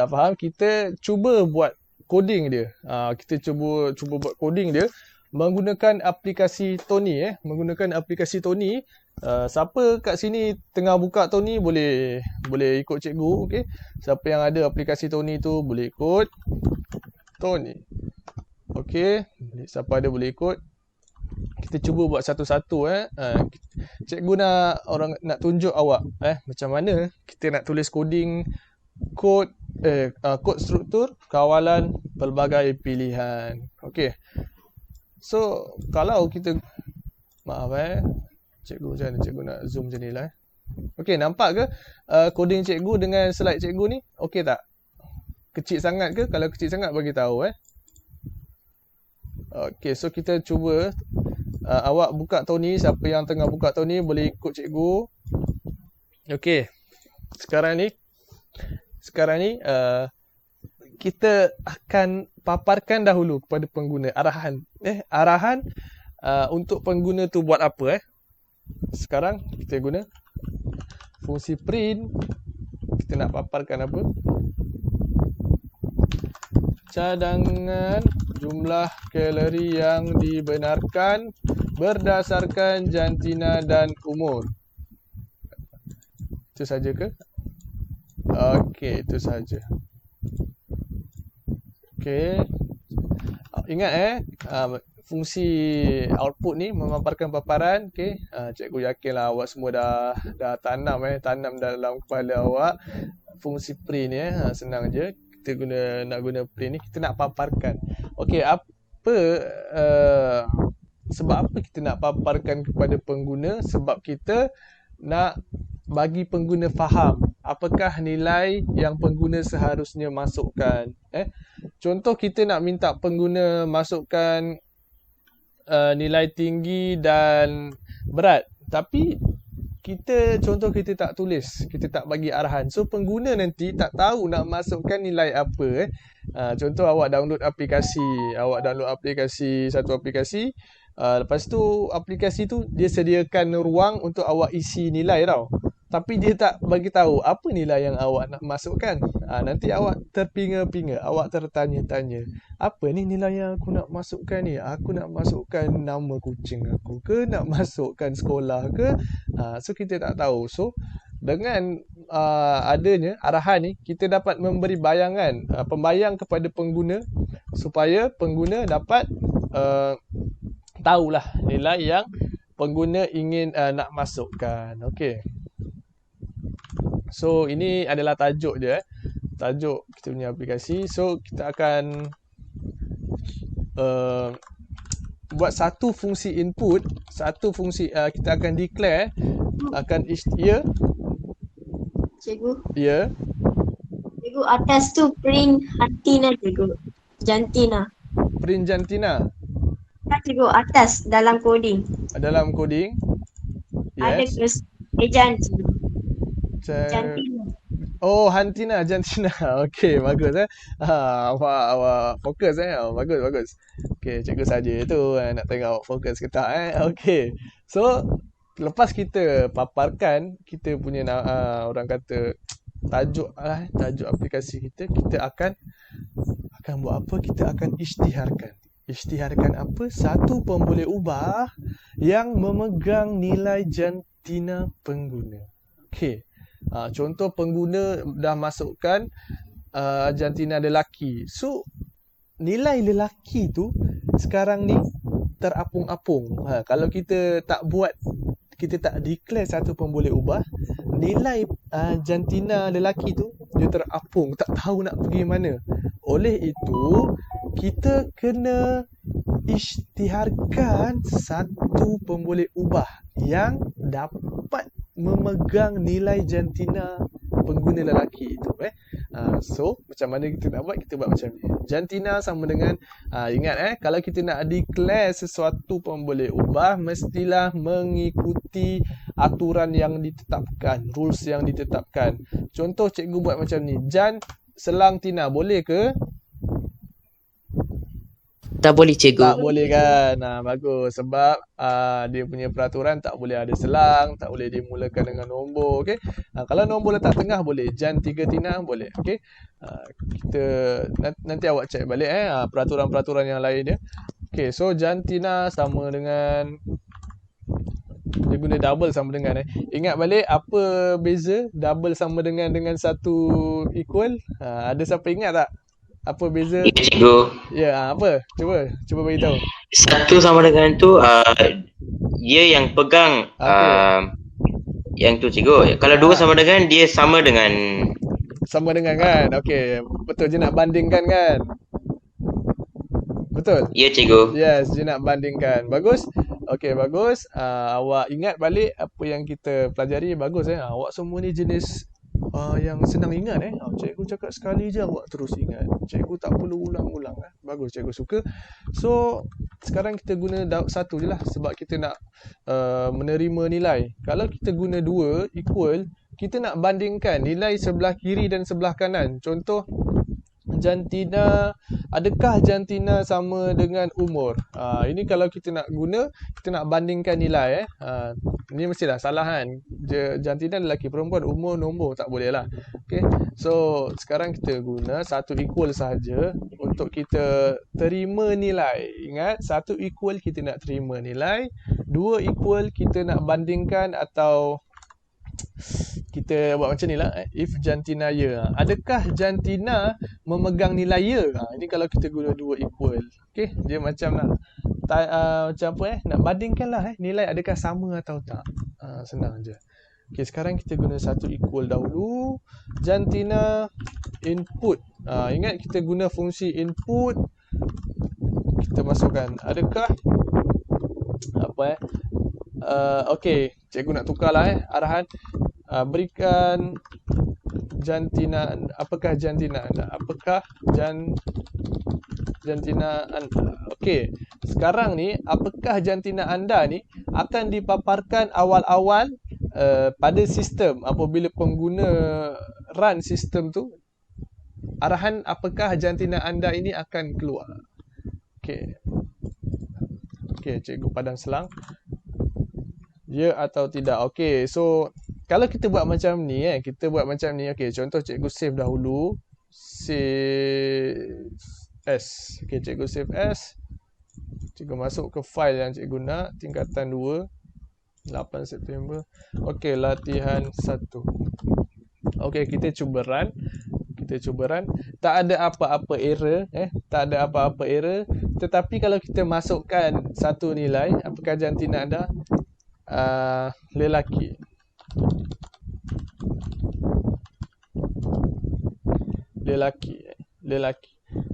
faham, kita cuba buat coding dia. Kita cuba buat coding dia menggunakan aplikasi Tony. Menggunakan aplikasi Tony. Siapa kat sini tengah buka Tony boleh ikut cikgu. Okey. Siapa yang ada aplikasi Tony tu boleh ikut Tony. Okey. Siapa ada boleh ikut. Kita cuba buat satu-satu. Cikgu nak tunjuk awak macam mana kita nak tulis coding kod struktur kawalan pelbagai pilihan. Okey. So kalau kita cikgu macam mana cikgu nak zoom macam ni lah. Okey, nampak ke coding cikgu dengan slide cikgu ni? Okey tak? Kecil sangat ke? Kalau kecil sangat bagi tahu. Okey, so kita cuba awak buka Tony, siapa yang tengah buka Tony boleh ikut cikgu. Okey. Sekarang ni kita akan paparkan dahulu kepada pengguna arahan untuk pengguna tu buat apa. Sekarang kita guna fungsi print. Kita nak paparkan apa? Cadangan jumlah kalori yang dibenarkan berdasarkan jantina dan umur. Itu saja ke? Okey, itu saja. Okey. Ingat fungsi output ni memaparkan paparan. Okey. Cikgu yakinlah awak semua dah tanam dalam kepala awak fungsi print ni. Senang je. Kita nak guna print ni, kita nak paparkan. Okey, sebab apa kita nak paparkan kepada pengguna? Sebab kita nak bagi pengguna faham apakah nilai yang pengguna seharusnya masukkan. Contoh kita nak minta pengguna masukkan nilai tinggi dan berat, tapi kita tak tulis, kita tak bagi arahan. So pengguna nanti tak tahu nak masukkan nilai apa. Contoh awak download satu aplikasi. Lepas tu aplikasi tu dia sediakan ruang untuk awak isi nilai tau. Tapi dia tak bagi tahu apa nilai yang awak nak masukkan. Nanti awak terpinga-pinga, awak tertanya-tanya. Apa ni nilai yang aku nak masukkan ni? Aku nak masukkan nama kucing aku ke? Nak masukkan sekolah ke? So kita tak tahu. So dengan adanya arahan ni, kita dapat memberi pembayang kepada pengguna supaya pengguna dapat tahulah nilai yang pengguna ingin nak masukkan. Okey. So ini adalah tajuk dia. Tajuk kita punya aplikasi. So kita akan buat satu fungsi input, satu fungsi kita akan declare akan ya. Cikgu. Ya. Cikgu atas tu print jantina cikgu. Jantina. Print jantina. Cikgu atas dalam coding. Dalam coding. ada Yes. ke jantina. Jan- Jantina. Oh, Hantina, Jantina. Okey, bagus awak fokus bagus bagus. Okey, cikgu saja tu nak tengok awak fokus ke tak Okey. So, lepas kita paparkan kita punya orang kata tajuk tajuk aplikasi kita akan buat apa? Kita akan isytiharkan. Isytiharkan apa? Satu pemboleh ubah yang memegang nilai jantina pengguna. Okey. Contoh pengguna dah masukkan jantina lelaki. So, nilai lelaki tu sekarang ni terapung-apung. Kalau kita tak buat, kita tak declare satu pemboleh ubah, nilai jantina lelaki tu dia terapung, tak tahu nak pergi mana. Oleh itu, kita kena isytiharkan satu pemboleh ubah yang dapat memegang nilai jantina pengguna lelaki itu. So, macam mana kita nak buat? Kita buat macam ni. Jantina sama dengan, ingat kalau kita nak declare sesuatu pemboleh ubah, mestilah mengikuti aturan yang ditetapkan, rules yang ditetapkan. Contoh cikgu buat macam ni. Jan selang Tina, boleh ke? Tak boleh cikgu. Tak boleh kan? Bagus. Sebab dia punya peraturan tak boleh ada selang, tak boleh dimulakan dengan nombor. Okay? Kalau nombor letak tengah boleh. Jan 3 Tina boleh. Okay? Kita nanti awak check balik peraturan-peraturan yang lain dia. Okay, so Jan Tina sama dengan, dia guna double sama dengan ingat balik apa beza double sama dengan satu equal? Ada siapa ingat tak? Apa beza? Ya cikgu. Ya, apa? Cuba bagi tahu. Satu sama dengan tu dia yang pegang yang tu cikgu. Kalau dua sama dengan dia sama dengan kan? Okey, betul je nak bandingkan kan? Betul? Ya cikgu. Yes, dia nak bandingkan. Bagus. Okey, bagus. Awak ingat balik apa yang kita pelajari. Bagus Awak semua ni jenis yang senang ingat Cikgu cakap sekali je awak terus ingat. Cikgu tak perlu ulang-ulang Bagus, cikgu suka. So, sekarang kita guna satu je lah sebab kita nak menerima nilai. Kalau kita guna dua equal, kita nak bandingkan nilai sebelah kiri dan sebelah kanan. Contoh, jantina, adakah jantina sama dengan umur? Ini kalau kita nak guna, kita nak bandingkan nilai ini mestilah salah kan. Jantina lelaki, perempuan, umur, nombor, tak boleh lah. Okay. So, sekarang kita guna satu equal saja untuk kita terima nilai. Ingat, satu equal kita nak terima nilai, dua equal kita nak bandingkan atau kita buat macam ni lah. If jantina ya, adakah jantina memegang nilai ya? Ini kalau kita guna dua equal. Okay, dia macam macam apa nak bandingkan lah nilai adakah sama atau tak. Senang je. Okay, sekarang kita guna satu equal dahulu. Jantina input. Ingat kita guna fungsi input. Kita masukkan adakah okay, cikgu nak tukar lah arahan. Berikan jantina, apakah jantina anda? Apakah jantina anda? Okey, sekarang ni apakah jantina anda ni akan dipaparkan awal-awal pada sistem. Apabila pengguna run sistem tu, arahan apakah jantina anda ini akan keluar. Okey. Okey, cikgu padang selang. Ya atau tidak. Okey, so kalau kita buat macam ni okey, contoh cikgu save dahulu. Save as. Okey, cikgu save as. Cikgu masuk ke file yang cikgu nak, tingkatan 2, 8 September. Okey, latihan 1. Okey, kita cuba run. Tak ada apa-apa error, tak ada apa-apa error. Tetapi kalau kita masukkan satu nilai, apakah jantina anda? Lelaki.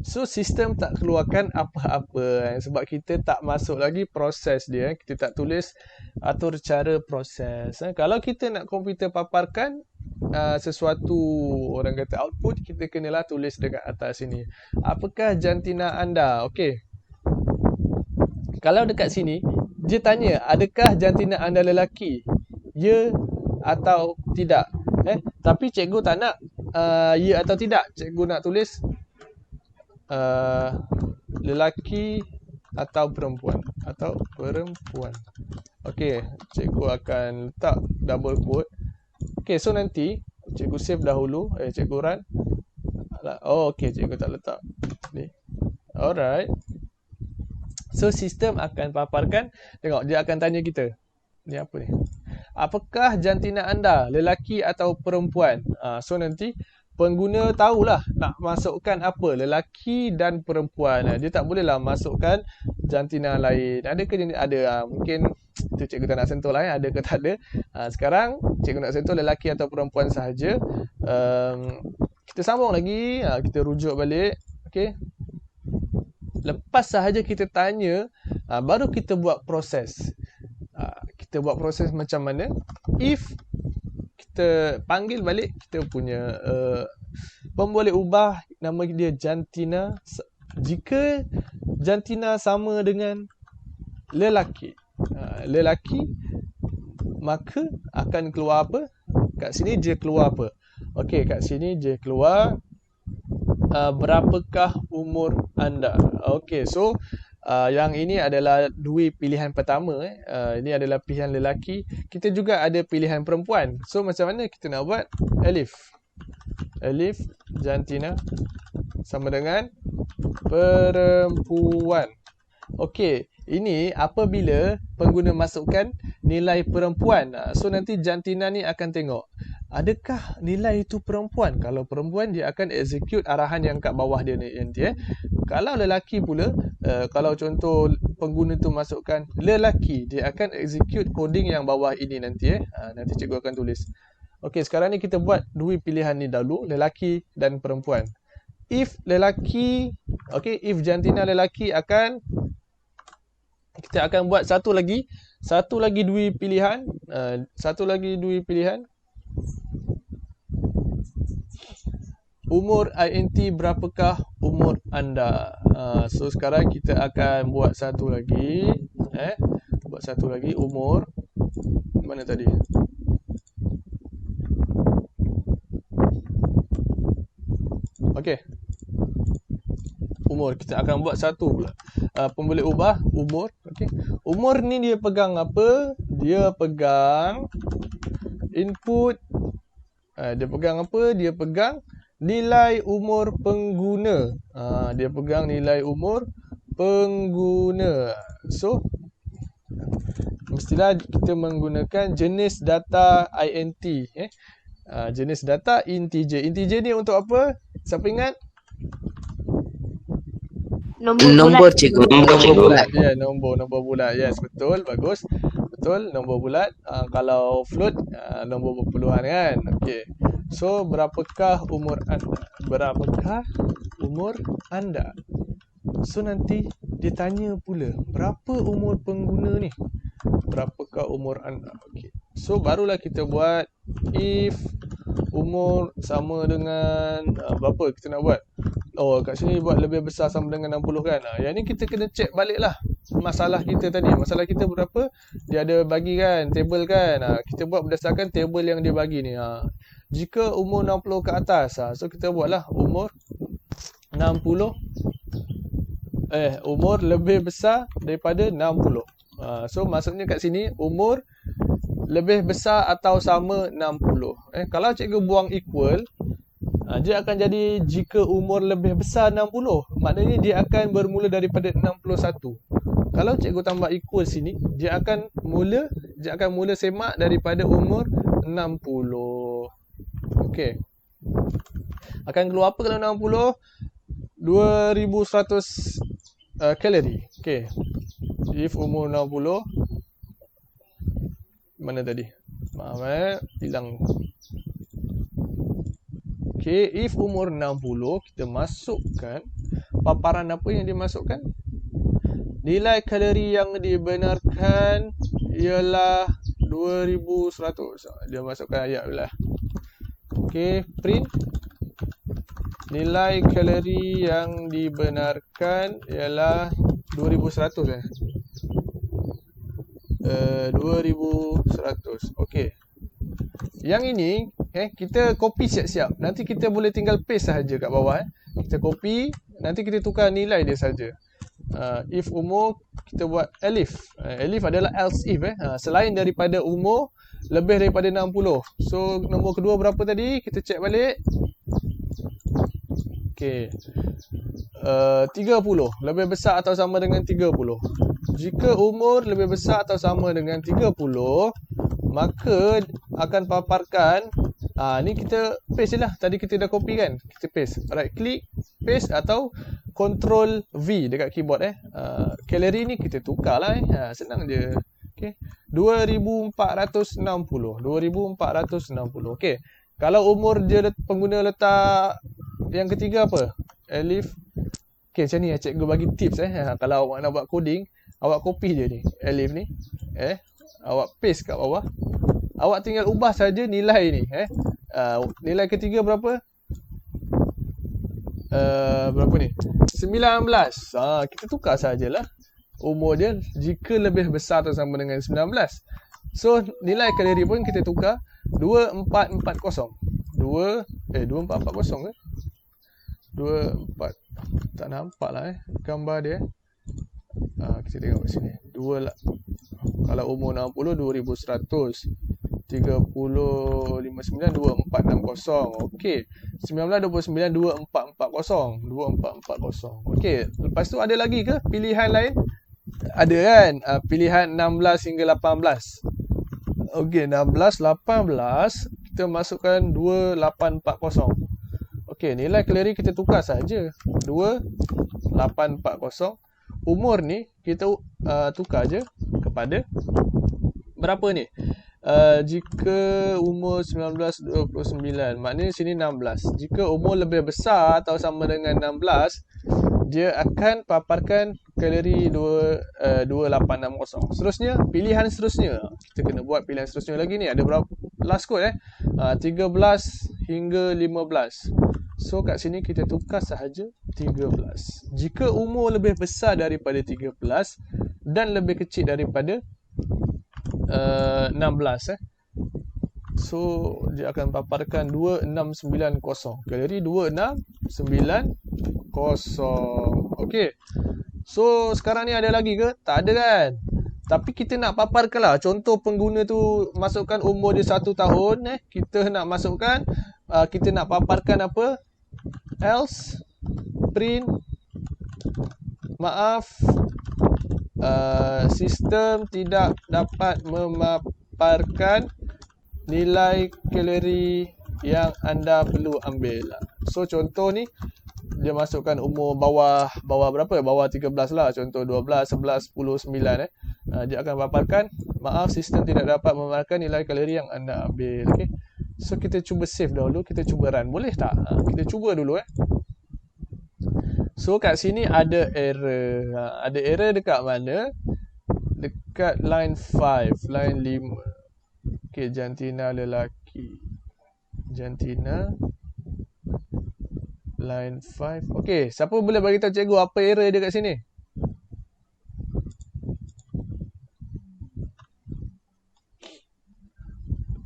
So, sistem tak keluarkan apa-apa sebab kita tak masuk lagi proses dia. Kita tak tulis atur cara proses. Kalau kita nak komputer paparkan sesuatu, orang kata output, kita kenalah tulis dekat atas sini. Apakah jantina anda? Okey. Kalau dekat sini, dia tanya, adakah jantina anda lelaki? ya atau tidak. Tapi cikgu tak nak ya atau tidak. Cikgu nak tulis lelaki atau perempuan. Okey, cikgu akan letak double quote. Okey, so nanti cikgu save dahulu. Cikgu run. Okey, cikgu tak letak ni. Alright. So sistem akan paparkan. Tengok, dia akan tanya kita. Ni apa ni? Apakah jantina anda lelaki atau perempuan? So nanti pengguna tahulah nak masukkan apa, lelaki dan perempuan. Dia tak bolehlah masukkan jantina lain. Adakah dia ada? Mungkin tu cikgu tak nak sentuh lah. Ada ke tak ada? Sekarang cikgu nak sentuh lelaki atau perempuan sahaja. Kita sambung lagi. Kita rujuk balik. Okey. Lepas sahaja kita tanya, baru kita buat proses. Kita buat proses macam mana? If kita panggil balik kita punya boleh ubah nama dia jantina jika jantina sama dengan lelaki. Maka akan keluar apa? Kat sini dia keluar apa? Okey, kat sini dia keluar berapakah umur anda? Okey, so yang ini adalah dua pilihan pertama. Ini adalah pilihan lelaki. Kita juga ada pilihan perempuan. So macam mana kita nak buat? Alif jantina sama dengan perempuan. Okey, ini apabila pengguna masukkan nilai perempuan. So nanti jantina ni akan tengok adakah nilai itu perempuan. Kalau perempuan dia akan execute arahan yang kat bawah dia ni nanti. Kalau lelaki pula, kalau contoh pengguna tu masukkan lelaki, dia akan execute coding yang bawah ini nanti. Nanti cikgu akan tulis. Okey, sekarang ni kita buat dua pilihan ni dahulu, lelaki dan perempuan. If lelaki, okey, if jantina lelaki kita akan buat satu lagi dua pilihan, Umur INT berapakah umur anda? So sekarang kita akan buat satu lagi. Umur. Mana tadi? Okey. Umur. Kita akan buat satu pula. Boleh ubah umur. Okey. Umur ni dia pegang apa? Dia pegang input. Dia pegang apa? Dia pegang nilai umur pengguna. Dia pegang nilai umur pengguna. So mestilah kita menggunakan jenis data INT. Jenis data integer. Integer ni untuk apa? Siapa ingat? Nombor cikgu. bulat. Ya, nombor bulat. Yes, betul. Bagus. Betul, nombor bulat. Kalau float, nombor berpuluhan kan. Okey. So, berapakah umur anda? So, nanti dia tanya pula, berapa umur pengguna ni? Berapakah umur anda? Okey. So, barulah kita buat if umur sama dengan berapa kita nak buat? Kat sini buat lebih besar sama dengan 60 kan. Yang ni kita kena check balik lah masalah kita tadi. Masalah kita berapa? Dia ada bagi kan, table kan. Kita buat berdasarkan table yang dia bagi ni. Jika umur 60 ke atas, so kita buatlah umur 60. Umur lebih besar daripada 60. So maksudnya kat sini umur lebih besar atau sama 60. Kalau cikgu buang equal, dia akan jadi jika umur lebih besar 60. Maknanya dia akan bermula daripada 61. Kalau cikgu tambah equal sini, dia akan mula semak daripada umur 60. Okey. Akan keluar apa kalau 60? 2100 kalori. Okey. If umur 60, mana tadi? Maaf hilang. Okey, if umur 60, kita masukkan paparan apa yang dimasukkan? Nilai kalori yang dibenarkan ialah 2100. Dia masukkan ayat pula. Okey, print. Nilai kalori yang dibenarkan ialah 2100. 2100. Okey. Yang ini kita copy siap-siap. Nanti kita boleh tinggal paste sahaja kat bawah. Kita copy, nanti kita tukar nilai dia saja. If umur, kita buat elif. Elif adalah else if. Selain daripada umur lebih daripada 60. So nombor kedua berapa tadi? Kita check balik. Okey. 30 lebih besar atau sama dengan 30. Jika umur lebih besar atau sama dengan 30, maka akan paparkan ni kita paste je lah. Tadi kita dah copy kan. Kita paste. Right click, paste atau control V dekat keyboard kalori ni kita tukar lah senang je. Okey. 2460. 2460. Okey. Kalau umur dia pengguna letak yang ketiga apa? Elif. Okey, macam ni cikgu bagi tips kalau awak nak buat coding, awak copy je ni elif ni. Awak paste kat bawah. Awak tinggal ubah saja nilai ni nilai ketiga berapa? Berapa ni? 19. Kita tukar sajalah umur dia jika lebih besar atau sama dengan 19. So nilai kalori pun kita tukar 2440. 2440 ke? 24. Tak nampak lah gambar dia. Kita tengok kat sini. Kalau umur 60 2100. 30 59 2460. Okey. 19 29 2440. 2440. Okey. Lepas tu ada lagi ke pilihan lain? Ada kan? Pilihan 16 hingga 18. Okey, 16 18 kita masukkan 2840. Okey, nilai kalori kita tukar saja. 2840. Umur ni kita tukar je kepada berapa ni? Jika umur 19-29, maknanya sini 16. Jika umur lebih besar atau sama dengan 16, dia akan paparkan kalori 2860. Seterusnya, pilihan seterusnya. Kita kena buat pilihan seterusnya lagi ni. Ada berapa last code 13 hingga 15. So kat sini kita tukar sahaja 13. Jika umur lebih besar daripada 13 dan lebih kecil daripada 16 so dia akan paparkan 2690. Kalori 2690. Okey. So sekarang ni ada lagi ke? Tak ada kan? Tapi kita nak paparkan lah. Contoh pengguna tu masukkan umur dia 1 tahun. Kita nak masukkan kita nak paparkan apa? Else print sistem tidak dapat memaparkan nilai kalori yang anda perlu ambil. So contoh ni dia masukkan umur bawah berapa? Bawah 13 lah. Contoh 12, 11, 10, 9 dia akan paparkan sistem tidak dapat memaparkan nilai kalori yang anda ambil. Okey. So kita cuba save dahulu, kita cuba run. Boleh tak? Kita cuba dulu So kat sini ada error. Ada error dekat mana? Dekat line 5, line 5. Okey, jantina lelaki. Jantina line 5. Okey, siapa boleh bagi tahu cikgu apa error dia kat sini?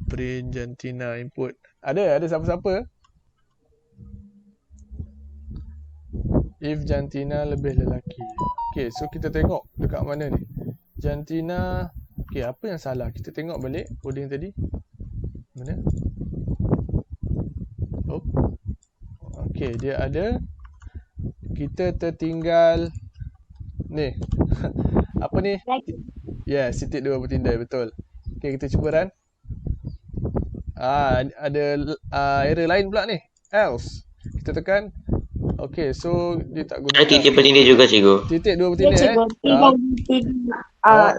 Print jantina input. Ada siapa-siapa? If jantina lebih lelaki. Okey, so kita tengok dekat mana ni? Jantina. Okey, apa yang salah? Kita tengok balik coding tadi. Mana? Oh. Okey, dia ada. Kita tertinggal ni. Apa ni? Yes, titik 2 bertindai, betul. Okey, kita cuba run. Ada error lain pula ni. Else. Kita tekan. Okey, so dia tak guna. Titik bertindai juga cikgu. Titik 2 bertindai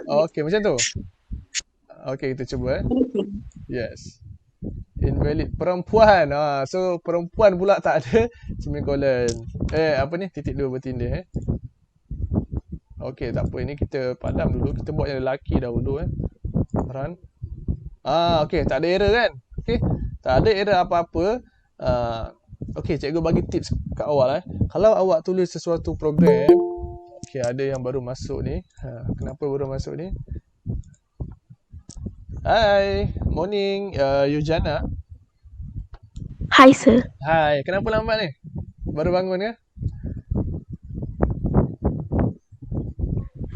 okey, macam tu. Okey, kita cuba Yes. Invalid perempuan. So perempuan pula tak ada semicolon. Apa ni? Titik 2 bertindai Okey, tak apa, ini kita padam dulu. Kita buat yang lelaki dahulu Run. Okey, tak ada error kan? Okey, tak ada error apa-apa. Okey, cikgu bagi tips kat awal Kalau awak tulis sesuatu program, okey, ada yang baru masuk ni. Kenapa baru masuk ni? Hai, morning, Yujana. Hi, sir. Hai, kenapa lambat ni? Baru bangun ke?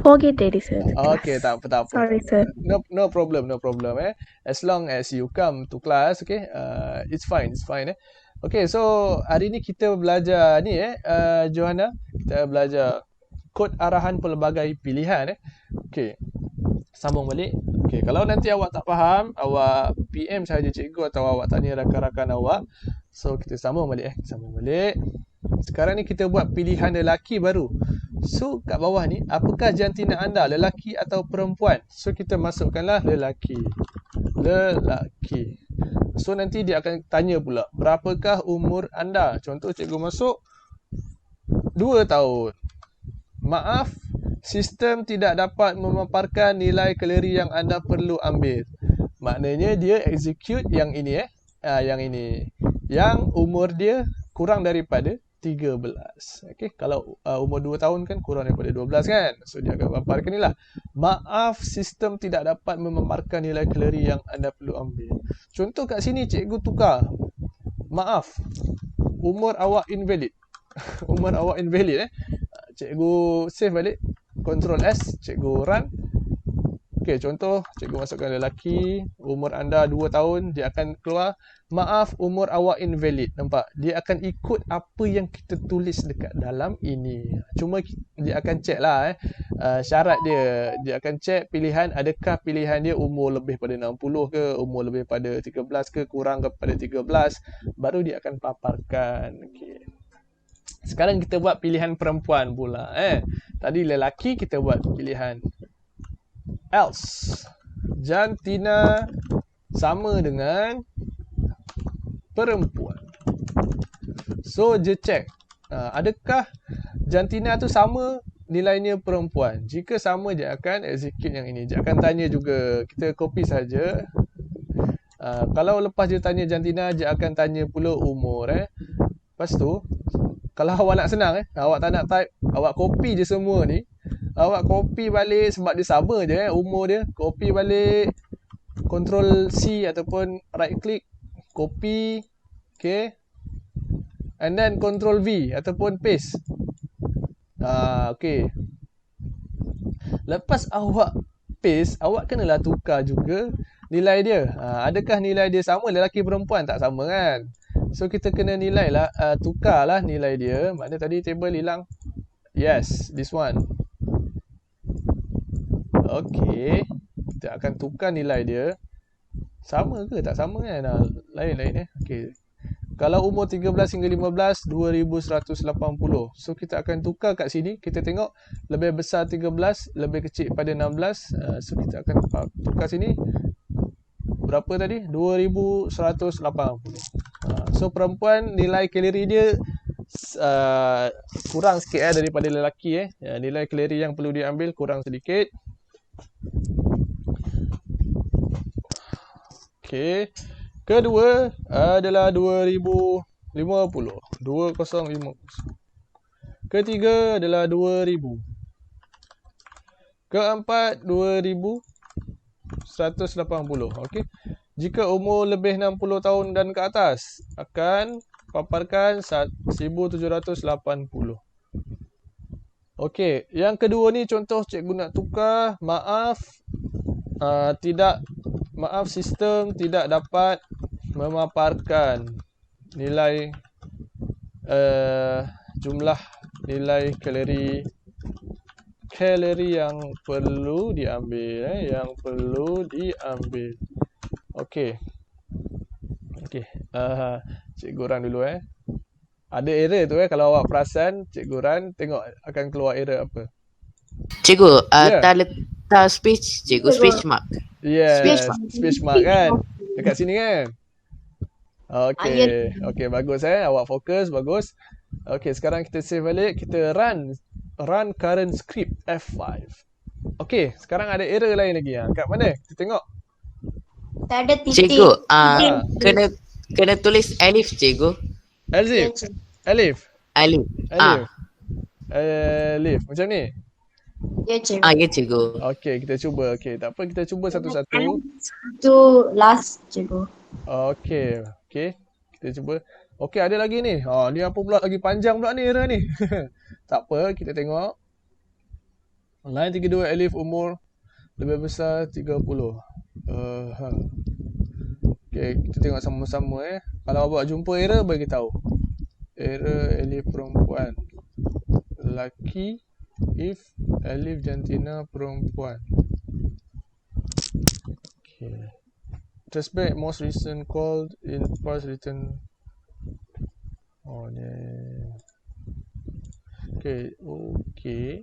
Forget it, sir. Okay, tak apa, tak apa. Sorry, sir. No problem, no problem. As long as you come to class, okay, it's fine, Okay, so hari ni kita belajar ni, Johanna, kita belajar kod arahan pelbagai pilihan, Okay, sambung balik. Okay, kalau nanti awak tak faham, awak PM sahaja cikgu atau awak tanya rakan-rakan awak. So, kita sambung balik, Sambung balik. Sekarang ni kita buat pilihan lelaki baru. So, kat bawah ni, apakah jantina anda, lelaki atau perempuan? So, kita masukkanlah lelaki. Lelaki. So, nanti dia akan tanya pula, berapakah umur anda? Contoh, cikgu masuk 2 tahun. Maaf, sistem tidak dapat memaparkan nilai kalori yang anda perlu ambil. Maknanya dia execute yang ini, yang ini. Yang umur dia kurang daripada 13. Okay, kalau umur 2 tahun kan kurang daripada 12 kan. So dia akan paparkan ni lah. Maaf, sistem tidak dapat memaparkan nilai kalori yang anda perlu ambil. Contoh kat sini cikgu tukar. Maaf, umur awak invalid. Umur awak invalid. Cikgu save balik. Ctrl S, cikgu run. Okay, contoh cikgu masukkan lelaki, umur anda 2 tahun, dia akan keluar, maaf, umur awak invalid. Nampak? Dia akan ikut apa yang kita tulis dekat dalam ini. Cuma dia akan check lah syarat dia. Dia akan check pilihan, adakah pilihan dia umur lebih pada 60 ke, umur lebih pada 13 ke, kurang kepada 13. Baru dia akan paparkan. Okay. Sekarang kita buat pilihan perempuan pula. Tadi lelaki, kita buat pilihan else. Jantina sama dengan perempuan. So, dia check. Adakah jantina tu sama nilainya perempuan? Jika sama, dia akan execute yang ini. Dia akan tanya juga. Kita copy saja. Kalau lepas dia tanya jantina, dia akan tanya pula umur. Lepas tu, kalau awak nak senang, awak tak nak type, awak copy je semua ni. Awak copy balik sebab dia sama je umur dia. Copy balik, Ctrl C ataupun right click, copy, okay. And then Ctrl V ataupun paste. Okay. Lepas awak paste, awak kenalah tukar juga nilai dia. Adakah nilai dia sama, lelaki perempuan? Tak sama kan? So kita kena nilai lah, tukarlah nilai dia. Maknanya tadi table hilang. Yes, this one. Okey, kita akan tukar nilai dia. Sama ke? Tak sama kan? Lain-lain Okey. Kalau umur 13 hingga 15, 2180. So kita akan tukar kat sini. Kita tengok lebih besar 13, lebih kecil pada 16. So kita akan tukar sini. Berapa tadi? 2180. So perempuan nilai kalori dia kurang sikit daripada lelaki. Nilai kalori yang perlu diambil kurang sedikit. Okey. Kedua adalah 2050. 2050. Ketiga adalah 2000. Keempat 2180. Okey. Jika umur lebih 60 tahun dan ke atas, akan paparkan 1780. Okey, yang kedua ni contoh cikgu nak tukar, maaf sistem tidak dapat memaparkan nilai jumlah nilai kalori yang perlu diambil Okey. Cikgu run dulu Ada error tu kalau awak perasan, cikgu run tengok akan keluar error apa. Cikgu, tak letak speech, cikgu, speech mark. Yes, speech mark kan. Dekat sini kan. Okey, bagus awak fokus, bagus. Okey, sekarang kita save balik, kita run current script F5. Okey, sekarang ada error lain lagi kat mana? Kita tengok. Tak ada titik. Cikgu, kena tulis alif, cikgu. Alif. Alif. Alif. Macam ni. Ya, cikgu. Ya cikgu. Okey, kita cuba. Okey, tak apa, kita cuba satu-satu. Satu last, cikgu. Okey, okey. Kita cuba. Okey, ada lagi ni. Ni apa pula lagi panjang pula ni era ni. Tak apa, kita tengok. Line 32 alif umur lebih besar 30. Okey, kita tengok sama-sama Kalau awak jumpa error, bagi tahu. Error alif perempuan. Lelaki if alif jantina perempuan. Okay. Traceback most recent called in past written. Ni. Okay.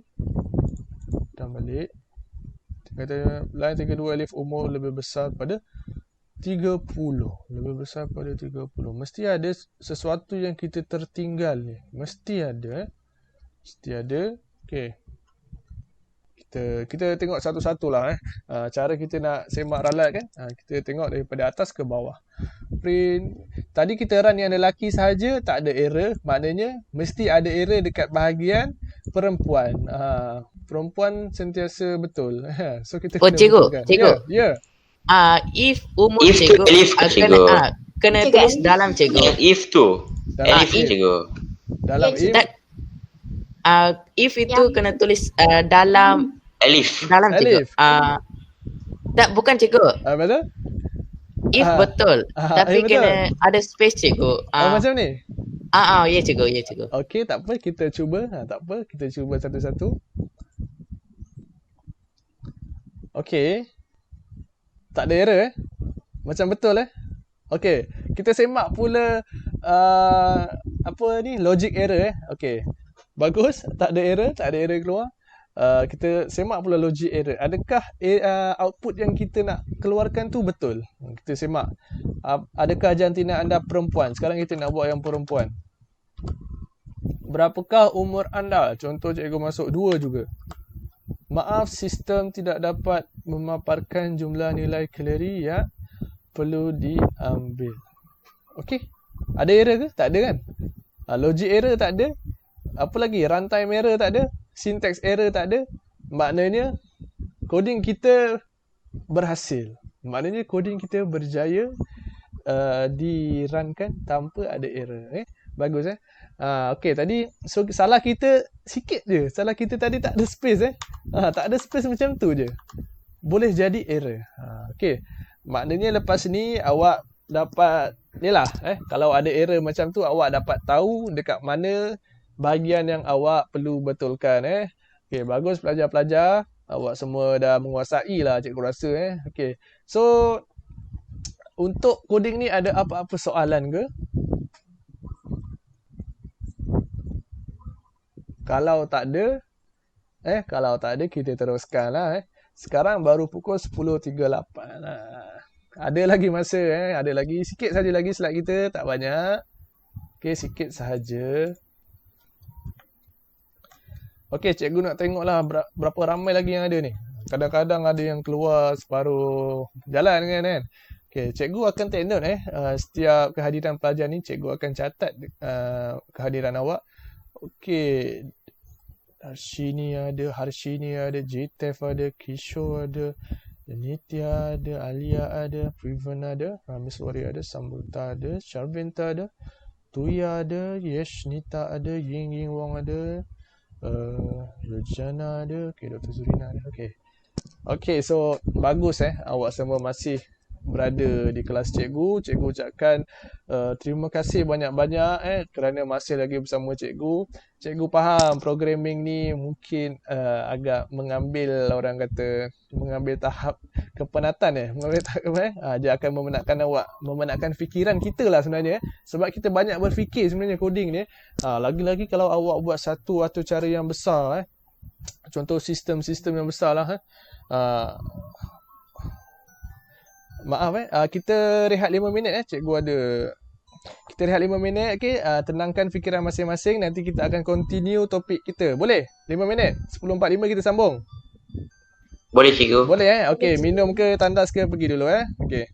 Dan balik. Kata line 32 alif umur lebih besar pada 30. Lebih besar pada 30. Mesti ada sesuatu yang kita tertinggal ni. Mesti ada. Mesti ada. Okay. Kita tengok satu-satulah cara kita nak semak ralat kan. Kita tengok daripada atas ke bawah. Print. Tadi kita run yang lelaki sahaja, tak ada error. Maknanya mesti ada error dekat bahagian perempuan. Perempuan sentiasa betul. So kita kena Cikgu, betulkan. cikgu. Ya. If umur If tu cikgu, alif ke, cikgu? kena tulis dalam cikgu. If tu. Dalam Alif if. cikgu. Dalam if. If itu kena tulis dalam Alif. cikgu. Alif. Tak, bukan cikgu. Betul? If betul. Tapi betul. kena ada space cikgu. Macam ni? Ya cikgu. Okey, tak apa, kita cuba. Tak apa, kita cuba satu-satu. Okey. Tak ada error Macam betul Okey, kita semak pula logic error Okey. Bagus, tak ada error keluar. Kita semak pula logic error. Adakah output yang kita nak keluarkan tu betul? Kita semak. Adakah jantina anda perempuan? Sekarang kita nak buat yang perempuan. Berapakah umur anda? Contoh cikgu masuk 2 juga. Maaf, sistem tidak dapat memaparkan jumlah nilai kalori yang perlu diambil. Okey. Ada error ke? Tak ada kan? Logic error tak ada. Apa lagi? Runtime error tak ada. Syntax error tak ada. Maknanya coding kita berhasil. Maknanya coding kita berjaya dirunkan tanpa ada error. Bagus Okey, tadi salah kita sikit je. Salah kita tadi tak ada space tak ada space macam tu je. Boleh jadi error. Okey. Maknanya lepas ni awak dapat nilah kalau ada error macam tu, awak dapat tahu dekat mana bahagian yang awak perlu betulkan Okey, bagus pelajar-pelajar. Awak semua dah menguasai lah, cikgu rasa Okey. So untuk coding ni ada apa-apa soalan ke? Kalau tak ada kita teruskanlah Sekarang baru pukul 10.38. Ada lagi masa ada lagi sikit saja lagi slide kita, tak banyak. Okey, sikit sahaja. Okey, cikgu nak tengoklah berapa ramai lagi yang ada ni. Kadang-kadang ada yang keluar separuh jalan kan. Okey, cikgu akan take note setiap kehadiran pelajar ni cikgu akan catat kehadiran awak. Okey. Harshini ada, Jtef ada, Kishore ada, Nitya ada, Alia ada, Privan ada, Rameswari ada, Sambuta ada, Sharvinta ada, Tuya ada, Yeshnita ada, Ying Wong ada, Rujana ada, Dr. Zurina ada. Okey, so bagus awak semua masih berada di kelas cikgu. Cikgu ucapkan terima kasih banyak-banyak kerana masih lagi bersama cikgu. Cikgu faham programming ni mungkin agak mengambil tahap kepenatan mengambil tahap dia akan memenatkan fikiran kita lah sebenarnya sebab kita banyak berfikir sebenarnya coding ni. Lagi-lagi kalau awak buat satu atau cara yang besar contoh sistem-sistem yang besar lah maaf kita rehat 5 minit cikgu ada. Kita rehat 5 minit tenangkan fikiran masing-masing, nanti kita akan continue topik kita. Boleh? 5 minit. 10.45 kita sambung. Boleh cikgu. Boleh okey, minum ke tandas ke pergi dulu okey.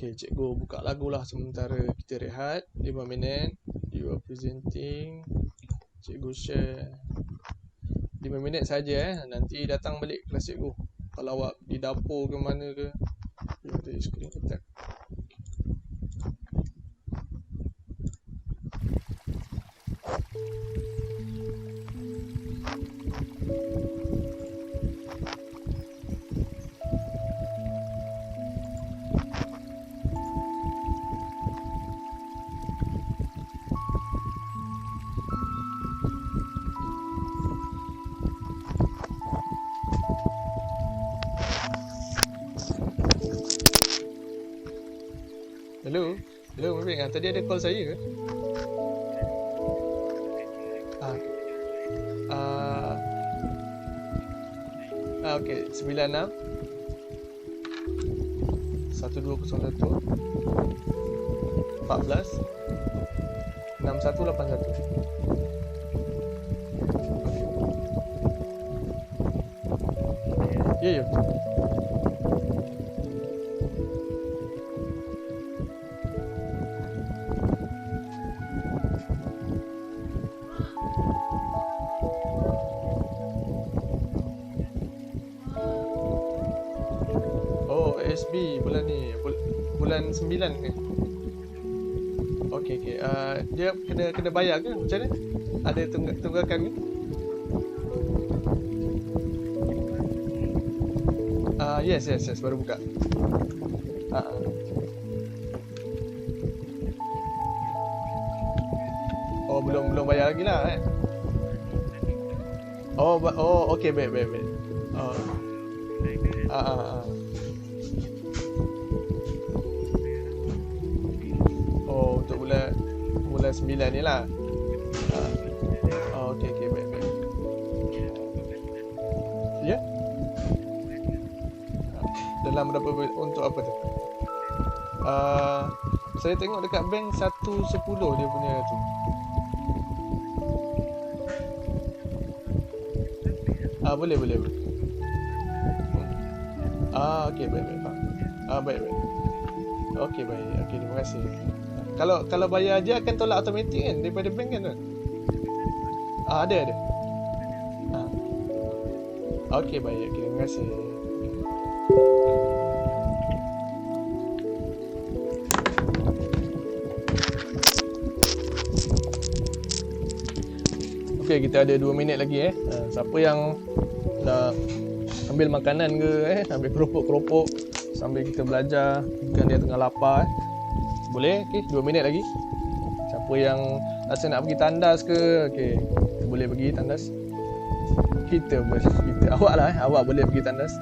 Okay, cikgu buka lagu lah sementara kita rehat 5 minit. You are presenting. Cikgu share 5 minit saja nanti datang balik kelas cikgu. Kalau awak di dapur ke mana ke, you have to screen attack. Hello, Maverick. Tadi ada call saya ke? Okay, 96 1201 14 6181. Okay. Ya. SB bulan ni bulan 9 ke? Okey. Dia kena bayar ke macam mana? Ada tunggakan ke? Yes, baru buka. Oh, belum bayar lagi lah Oh, okey, baik. Untuk bulan 9 ni lah. Okey, baik. Ya? Dalam berapa, untuk apa tu? Saya tengok dekat bank 110 dia punya tu. Boleh. Okey, baik. Baik. Okey, baik. Okey, terima kasih. Kalau bayar je akan tolak automatik kan daripada bank kan? Ada. Okey, baik. Okey, terima kasih. Okey, kita ada 2 minit lagi siapa yang nak ambil makanan ke ambil keropok sambil kita belajar, kan dia tengah lapar boleh. Okey, 2 minit lagi. Siapa yang rasa nak pergi tandas ke, okey, kita boleh pergi tandas. Kita awak lah awak boleh pergi tandas.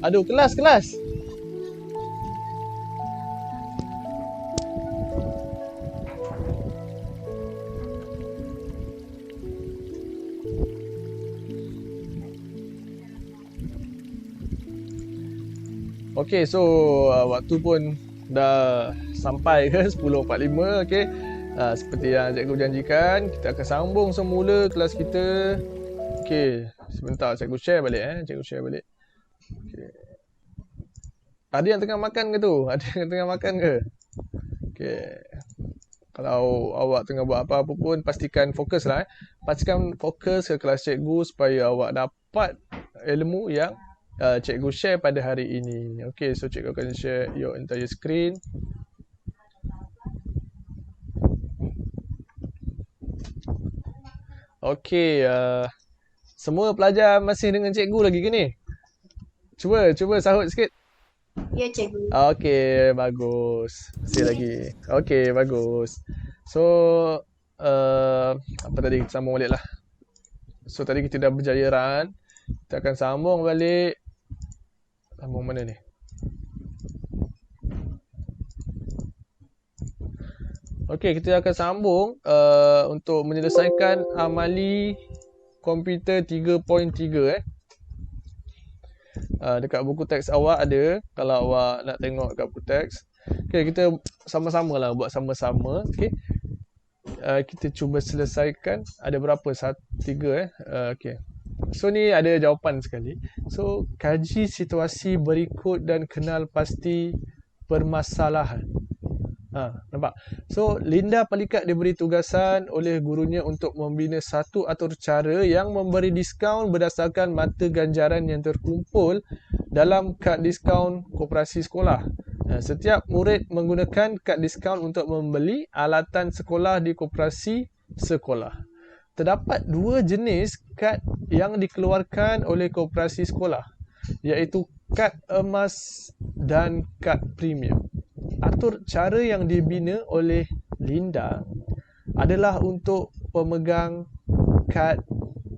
Aduh, kelas. Okay, so waktu pun dah sampai ke 10.45. Okay, seperti yang cikgu janjikan, kita akan sambung semula kelas kita. Okay, sebentar cikgu share balik. Cikgu share balik. Okay. Ada yang tengah makan ke tu? Ada yang tengah makan ke? Okay. Kalau awak tengah buat apa-apa pun, pastikan fokus lah. Pastikan fokus ke kelas cikgu supaya awak dapat ilmu yang cikgu share pada hari ini. Okay, so cikgu akan share your entire screen. Okay, semua pelajar masih dengan cikgu lagi ke ni? Cuba sahut sikit. Ya, cikgu. Okay, bagus. Masih lagi. Okay, bagus. So, apa tadi? Kita sambung balik lah. So, tadi kita dah berjaya run. Kita akan sambung balik. Sambung mana ni? Okay, kita akan sambung untuk menyelesaikan amali komputer 3.3 dekat buku teks awak ada, kalau awak nak tengok dekat buku teks. Okay, kita sama-sama lah buat sama-sama. Okay, kita cuba selesaikan. Ada berapa? 3 okay. So ni ada jawapan sekali. So kaji situasi berikut dan kenal pasti permasalahan. Nampak? So Linda Pelikat diberi tugasan oleh gurunya untuk membina satu atur cara yang memberi diskaun berdasarkan mata ganjaran yang terkumpul dalam kad diskaun koperasi sekolah. Setiap murid menggunakan kad diskaun untuk membeli alatan sekolah di koperasi sekolah. Terdapat 2 jenis kad yang dikeluarkan oleh koperasi sekolah, iaitu kad emas dan kad premium. Atur cara yang dibina oleh Linda adalah untuk pemegang kad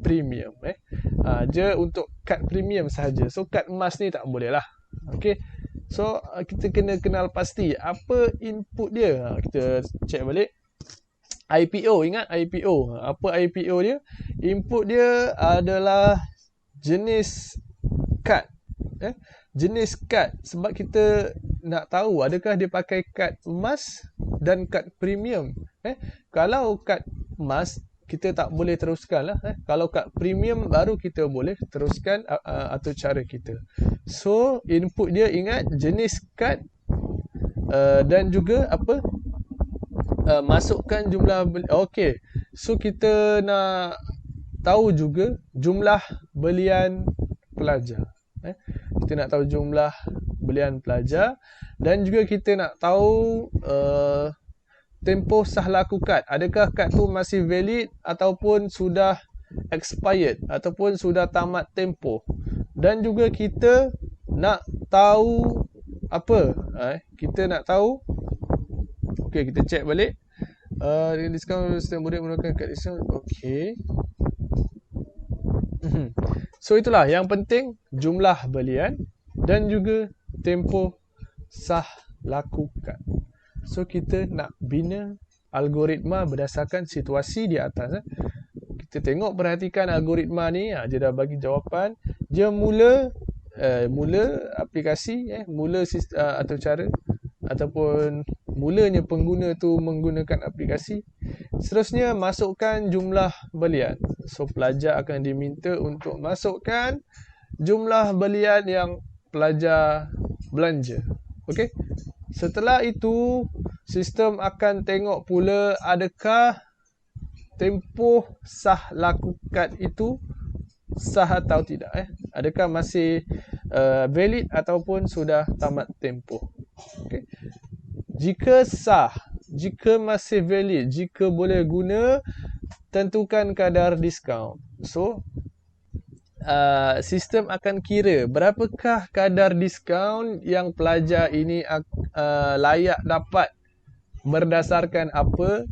premium. Dia untuk kad premium sahaja. So kad emas ni tak boleh lah. Okay. So kita kena kenal pasti apa input dia. Kita check balik. IPO, ingat IPO. Apa IPO dia? Input dia adalah jenis kad. Jenis kad. Sebab kita nak tahu adakah dia pakai kad emas dan kad premium. Kalau kad emas, kita tak boleh teruskan lah. Kalau kad premium, baru kita boleh teruskan atau cara kita. So input dia, ingat jenis kad dan juga apa? Masukkan jumlah okey. So kita nak tahu juga jumlah belian pelajar. Kita nak tahu jumlah belian pelajar dan juga kita nak tahu tempoh sah laku kad. Adakah kad tu masih valid ataupun sudah expired ataupun sudah tamat tempoh. Dan juga kita nak tahu apa? Kita nak tahu. Okey, kita check balik. Dengan diskaun setiap murid menggunakan kad diskaun. Okey. So itulah yang penting, jumlah belian dan juga tempoh sah laku kad. So kita nak bina algoritma berdasarkan situasi di atas. Kita tengok, perhatikan algoritma ni. Dia dah bagi jawapan. Dia mula aplikasi, mula atau cara ataupun mulanya pengguna tu menggunakan aplikasi. Seterusnya masukkan jumlah belian. So pelajar akan diminta untuk masukkan jumlah belian yang pelajar belanja. Okey. Setelah itu sistem akan tengok pula adakah tempoh sah laku kad itu sah atau tidak. Adakah masih valid ataupun sudah tamat tempoh. Okey. Jika sah, jika masih valid, jika boleh guna, tentukan kadar diskaun. So sistem akan kira berapakah kadar diskaun yang pelajar ini layak dapat. Berdasarkan apa?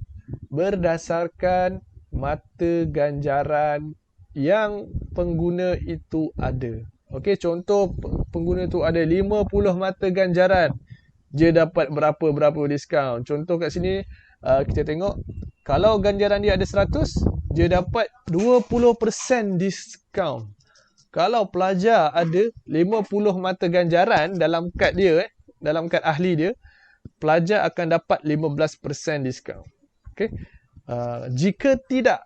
Berdasarkan mata ganjaran yang pengguna itu ada. Okey, contoh pengguna itu ada 50 mata ganjaran. Dia dapat berapa diskaun. Contoh kat sini kita tengok, kalau ganjaran dia ada 100, dia dapat 20% diskaun. Kalau pelajar ada 50 mata ganjaran dalam kad dia, dalam kad ahli dia, pelajar akan dapat 15% diskaun. Okay. Jika tidak,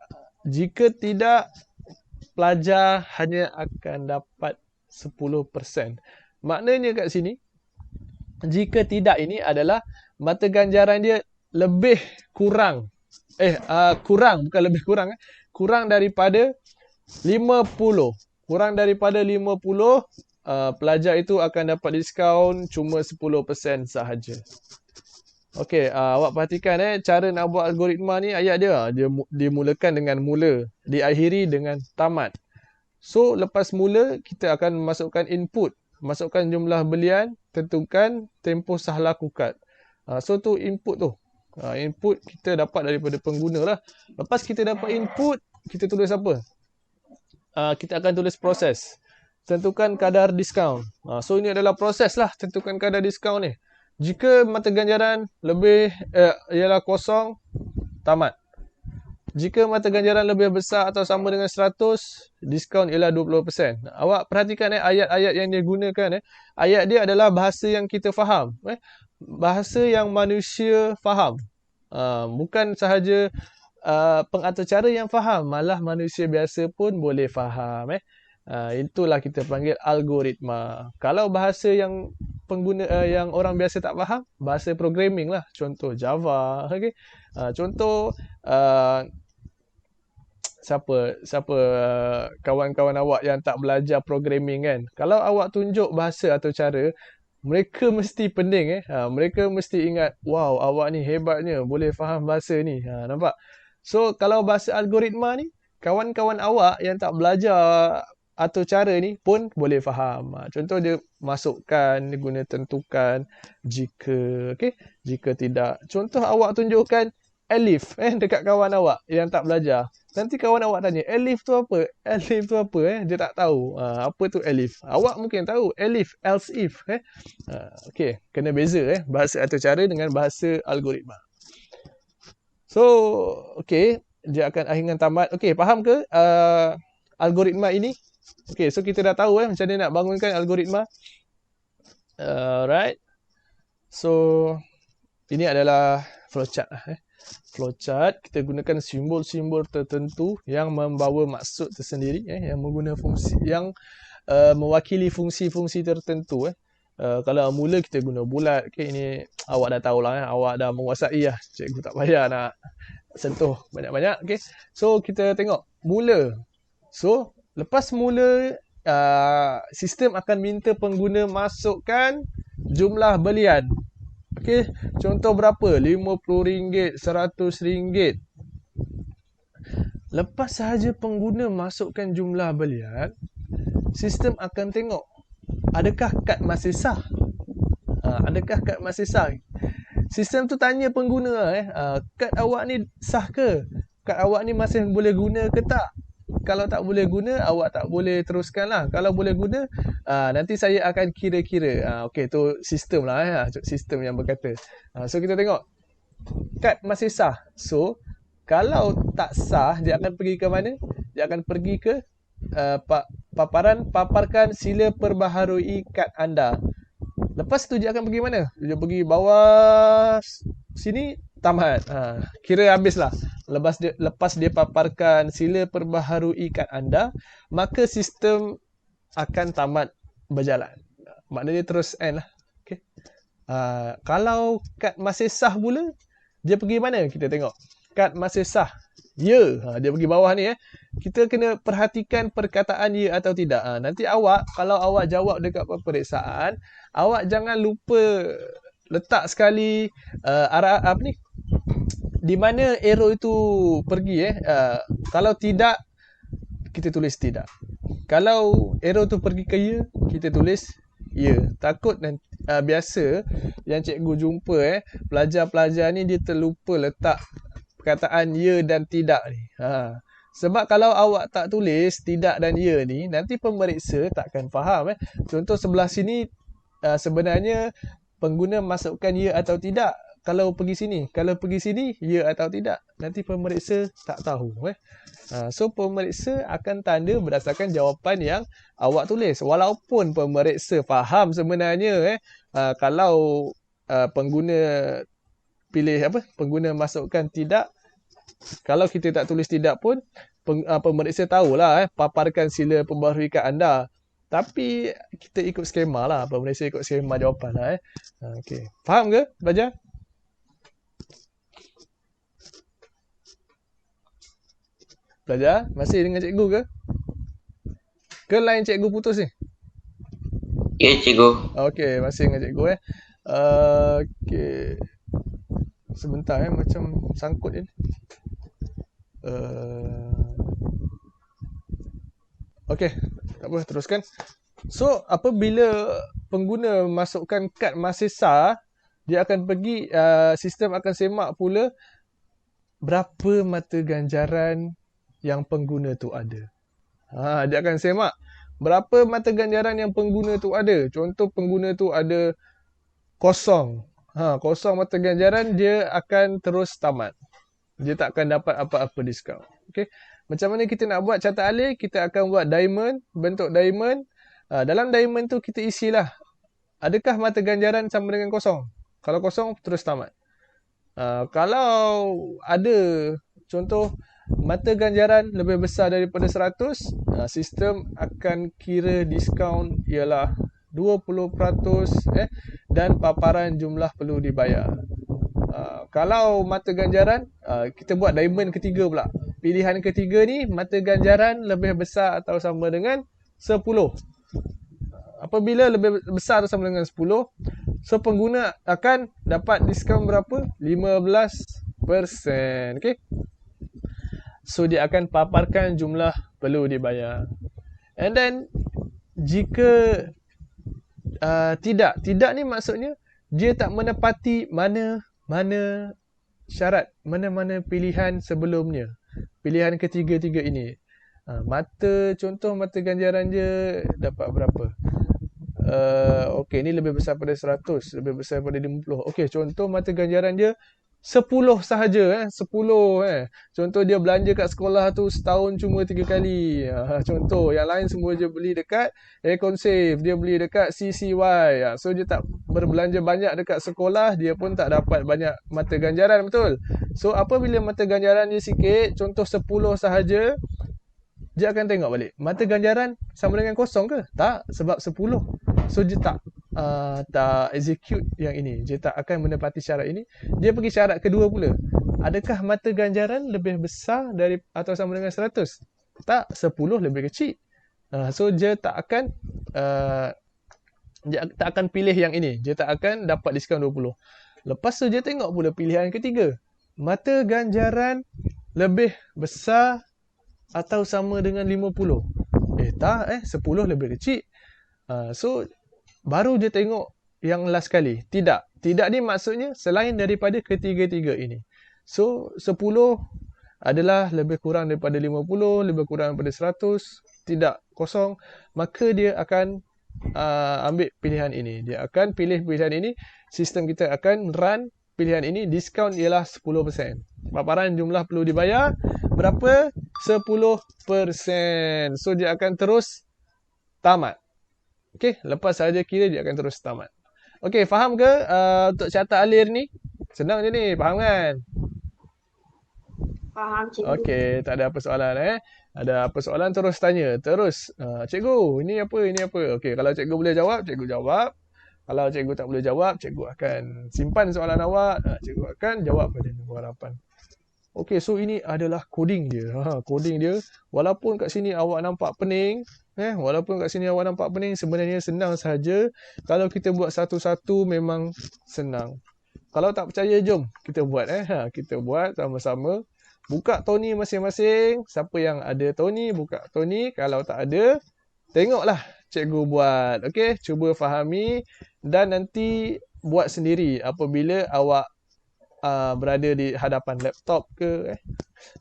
pelajar hanya akan dapat 10%. Maknanya kat sini, jika tidak ini adalah mata ganjaran dia lebih kurang. Bukan lebih kurang. Kurang daripada 50. Kurang daripada 50, pelajar itu akan dapat diskaun cuma 10% sahaja. Okey, awak perhatikan cara nak buat algoritma ni, ayat dia dimulakan dengan mula, diakhiri dengan tamat. So lepas mula kita akan masukkan input, masukkan jumlah belian, tentukan tempoh sah lakukan. So tu input tu. Input kita dapat daripada pengguna lah. Lepas kita dapat input, kita tulis apa? Kita akan tulis proses. Tentukan kadar diskaun. So ini adalah proses lah, tentukan kadar diskaun ni. Jika mata ganjaran lebih ialah kosong, tamat. Jika mata ganjaran lebih besar atau sama dengan 100, diskaun ialah 20%. Awak perhatikan ayat-ayat yang dia gunakan. Ayat dia adalah bahasa yang kita faham. Bahasa yang manusia faham. Bukan sahaja pengatur cara yang faham, malah manusia biasa pun boleh faham. Itulah kita panggil algoritma. Kalau bahasa yang pengguna yang orang biasa tak faham, bahasa programming lah, contoh Java. Okay. Contoh siapa kawan-kawan awak yang tak belajar programming kan, kalau awak tunjuk bahasa atau cara, mereka mesti pening. Mereka mesti ingat, wow, awak ni hebatnya, boleh faham bahasa ni. Nampak? So kalau bahasa algoritma ni, kawan-kawan awak yang tak belajar atau cara ni pun boleh faham. Contoh dia masukkan, dia guna tentukan jika, okay? Jika tidak. Contoh awak tunjukkan elif dekat kawan awak yang tak belajar. Nanti kawan awak tanya, elif tu apa? Elif tu apa? Dia tak tahu. Apa tu elif? Awak mungkin tahu. Elif, else if. Okay, kena beza bahasa atau cara dengan bahasa algoritma. So, okay, dia akan akhirkan tamat. Okay, faham ke algoritma ini? Okay, so kita dah tahu macam mana nak bangunkan algoritma. Right. So, ini adalah flowchart lah. Flowchart, kita gunakan simbol-simbol tertentu yang membawa maksud tersendiri, yang menggunakan fungsi, yang mewakili fungsi-fungsi tertentu. Kalau mula kita guna bulat. Okay, ini awak dah tahulah. Awak dah menguasai lah. Cikgu tak payah nak sentuh banyak-banyak. Okay. So, kita tengok mula. So, lepas mula, sistem akan minta pengguna masukkan jumlah belian. Okey, contoh berapa? RM50, RM100. Lepas sahaja pengguna masukkan jumlah belian, sistem akan tengok adakah kad masih sah. Adakah kad masih sah? Sistem tu tanya pengguna, kad awak ni sah ke? Kad awak ni masih boleh guna ke tak? Kalau tak boleh guna, awak tak boleh teruskan lah. Kalau boleh guna, nanti saya akan kira-kira. Okey, tu sistem lah. Sistem yang berkata. So, kita tengok. Kad masih sah. So, kalau tak sah, dia akan pergi ke mana? Dia akan pergi ke paparkan sila perbaharui kad anda. Lepas tu dia akan pergi mana? Dia pergi bawah sini, tamat. Kira habislah. Lepas dia paparkan sila perbaharui kad anda, maka sistem akan tamat berjalan. Maknanya terus end lah. Okay. Kalau kad masih sah pula, dia pergi mana? Kita tengok. Kad masih sah. Ya. Dia pergi bawah ni. Kita kena perhatikan perkataan ya atau tidak. Nanti awak, kalau awak jawab dekat peperiksaan, awak jangan lupa letak sekali arah apa ni, di mana arrow itu pergi. Kalau tidak, kita tulis tidak. Kalau arrow tu pergi ke ya, kita tulis ya. Takut nanti, biasa yang cikgu jumpa pelajar-pelajar ni dia terlupa letak perkataan ya dan tidak ni. Sebab kalau awak tak tulis tidak dan ya ni, nanti pemeriksa takkan faham. Contoh sebelah sini sebenarnya pengguna masukkan ya atau tidak. kalau pergi sini. Kalau pergi sini, ya atau tidak. Nanti pemeriksa tak tahu. So, pemeriksa akan tanda berdasarkan jawapan yang awak tulis. Walaupun pemeriksa faham sebenarnya, kalau pengguna pilih pengguna masukkan tidak, kalau kita tak tulis tidak pun, pemeriksa tahulah, paparkan sila pembaharui kad anda. Tapi kita ikut skema lah, pemeriksa ikut skema jawapan lah. Okay. Faham ke, belajar? Belajar? Masih dengan cikgu ke? Ke line cikgu putus ni? Ya, cikgu. Okay, masih dengan cikgu okay. Sebentar macam sangkut ni. Okay, tak apa, teruskan. So, apabila pengguna masukkan kad mahasiswa, dia akan pergi, sistem akan semak pula berapa mata ganjaran yang pengguna tu ada. Dia akan semak berapa mata ganjaran yang pengguna tu ada. Contoh pengguna tu ada kosong. Kosong mata ganjaran, dia akan terus tamat. Dia tak akan dapat apa-apa diskaun. Okay. Macam mana kita nak buat carta alih? Kita akan buat diamond, bentuk diamond. Dalam diamond tu kita isilah, adakah mata ganjaran sama dengan kosong? Kalau kosong, terus tamat. Kalau ada, contoh, mata ganjaran lebih besar daripada 100, sistem akan kira diskaun ialah 20% dan paparan jumlah perlu dibayar. Kalau mata ganjaran, kita buat diamond ketiga pula. Pilihan ketiga ni, mata ganjaran lebih besar atau sama dengan 10. Apabila lebih besar atau sama dengan 10, so pengguna akan dapat diskaun berapa? 15%. Okay? So, dia akan paparkan jumlah perlu dibayar. And then, jika tidak ni maksudnya, dia tak menepati mana syarat, mana-mana pilihan sebelumnya. Pilihan ketiga-tiga ini. Contoh mata ganjaran dia dapat berapa? Okey, ni lebih besar pada 100, lebih besar pada 50. Okey, contoh mata ganjaran dia 10 sahaja, 10. Contoh dia belanja kat sekolah tu setahun cuma 3 kali. Contoh, yang lain semua dia beli dekat Econsave, dia beli dekat CCY. So, dia tak berbelanja banyak dekat sekolah, dia pun tak dapat banyak mata ganjaran, betul? So, apabila mata ganjaran dia sikit, contoh 10 sahaja, dia akan tengok balik. Mata ganjaran sama dengan kosong ke? Tak, sebab 10. So, dia tak execute yang ini. Dia tak akan menepati syarat ini. Dia pergi syarat kedua pula. Adakah mata ganjaran lebih besar dari atau sama dengan 100? Tak, 10 lebih kecil. So, dia tak akan pilih yang ini. Dia tak akan dapat diskaun 20. Lepas tu, dia tengok pula pilihan ketiga. Mata ganjaran lebih besar atau sama dengan 50. Tak, 10 lebih kecil. So, baru dia tengok yang last kali. Tidak ni maksudnya selain daripada ketiga-tiga ini. So, 10 adalah lebih kurang daripada 50, lebih kurang daripada 100, tidak, kosong. Maka dia akan ambil pilihan ini. Dia akan pilih pilihan ini. Sistem kita akan run pilihan ini. Diskaun ialah 10%. Paparan jumlah perlu dibayar. Berapa? 10%. So, dia akan terus tamat. Okey, lepas saja kira dia akan terus tamat. Okey, faham ke untuk carta alir ni? Senang je ni, faham kan? Faham, cikgu. Okey, tak ada apa soalan Ada apa soalan terus tanya. Terus, cikgu, ini apa? Okey, kalau cikgu boleh jawab, cikgu jawab. Kalau cikgu tak boleh jawab, cikgu akan simpan soalan awak. Cikgu akan jawab pada nombor harapan. Okey, so ini adalah coding dia. Coding dia. Walaupun kat sini awak nampak pening, sebenarnya senang sahaja. Kalau kita buat satu-satu memang senang. Kalau tak percaya, jom kita buat. Kita buat sama-sama. Buka Tony masing-masing. Siapa yang ada Tony, buka Tony. Kalau tak ada, tengoklah cikgu buat. Okey, cuba fahami dan nanti buat sendiri apabila awak berada di hadapan laptop ke,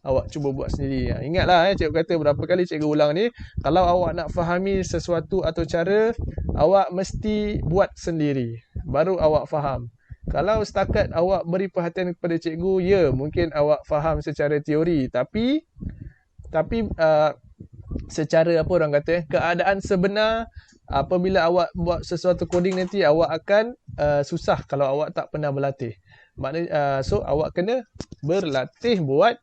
awak cuba buat sendiri. Ingatlah, cikgu kata berapa kali cikgu ulang ni, kalau awak nak fahami sesuatu atau cara, awak mesti buat sendiri, baru awak faham. Kalau setakat awak beri perhatian kepada cikgu, ya mungkin awak faham secara teori, tapi secara apa orang kata, keadaan sebenar apabila awak buat sesuatu coding nanti, awak akan susah kalau awak tak pernah berlatih. Maknanya so awak kena berlatih buat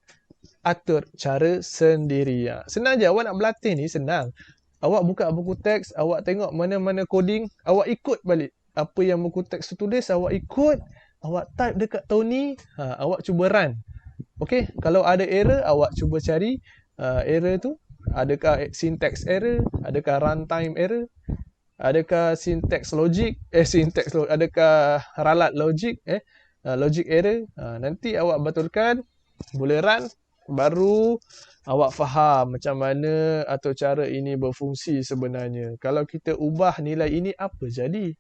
atur cara sendiri. Senang je awak nak berlatih ni, senang. Awak buka buku teks, awak tengok mana-mana coding, awak ikut balik apa yang buku teks tu tulis, awak ikut, awak type dekat Tony, awak cuba run. Okey, kalau ada error, awak cuba cari error tu, adakah syntax error, adakah runtime error, adakah adakah ralat logik logic error. Nanti awak betulkan, boleh run, baru awak faham macam mana atau cara ini berfungsi sebenarnya. Kalau kita ubah nilai ini, apa jadi?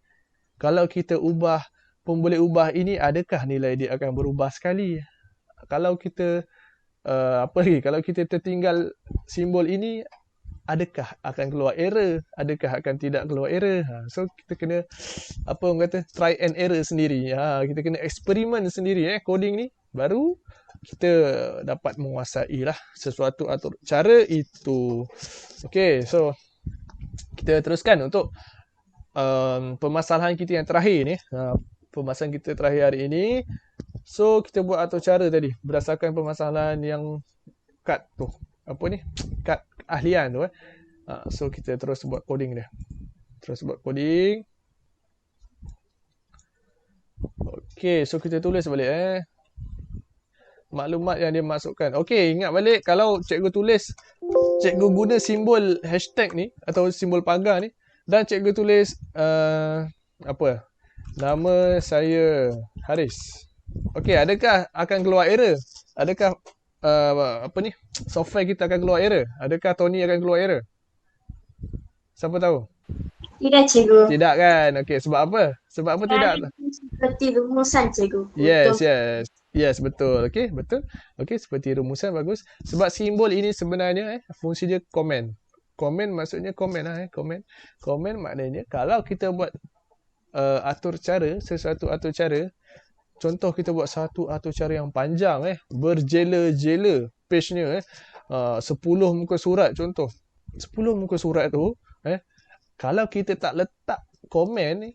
Kalau kita ubah pun boleh ubah ini, adakah nilai dia akan berubah sekali? Kalau kita kalau kita tertinggal simbol ini, adakah akan keluar error? Adakah akan tidak keluar error? So kita kena orang kata try and error sendiri. Kita kena eksperimen sendiri coding ni, baru kita dapat menguasai lah sesuatu atur cara itu. Okay, so kita teruskan untuk permasalahan kita yang terakhir ni. Permasalahan kita terakhir hari ini. So kita buat atur cara tadi berdasarkan permasalahan yang kad tu. Kad ahlian tu. So kita terus buat coding dia. Okay, so kita tulis balik maklumat yang dia masukkan. Okay, ingat balik kalau cikgu tulis, cikgu guna simbol hashtag ni atau simbol pagar ni, dan cikgu tulis nama saya Haris. Okay, adakah akan keluar error? Adakah software kita akan keluar error? Adakah Tony akan keluar error? Siapa tahu? Tidak, cikgu. Tidak kan? Okay, sebab apa? Sebab apa tidak? Seperti rumusan, cikgu. Yes, betul. Okay, betul. Okay, seperti rumusan, bagus. Sebab simbol ini sebenarnya fungsi dia komen. Komen maksudnya komen Komen maknanya kalau kita buat sesuatu atur cara, contoh kita buat satu atur cara yang panjang berjela-jela page-nya 10 muka surat contoh. 10 muka surat tu kalau kita tak letak komen ni,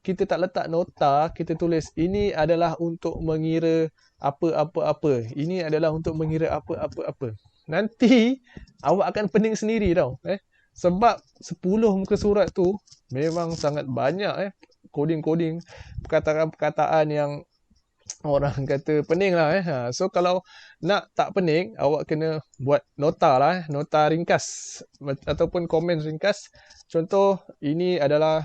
kita tak letak nota, kita tulis ini adalah untuk mengira apa-apa-apa. Ini adalah untuk mengira apa-apa-apa. Nanti awak akan pening sendiri tau. Sebab 10 muka surat tu memang sangat banyak coding-coding, perkataan-perkataan yang orang kata pening lah. So kalau nak tak pening, awak kena buat nota lah, nota ringkas ataupun komen ringkas. Contoh, ini adalah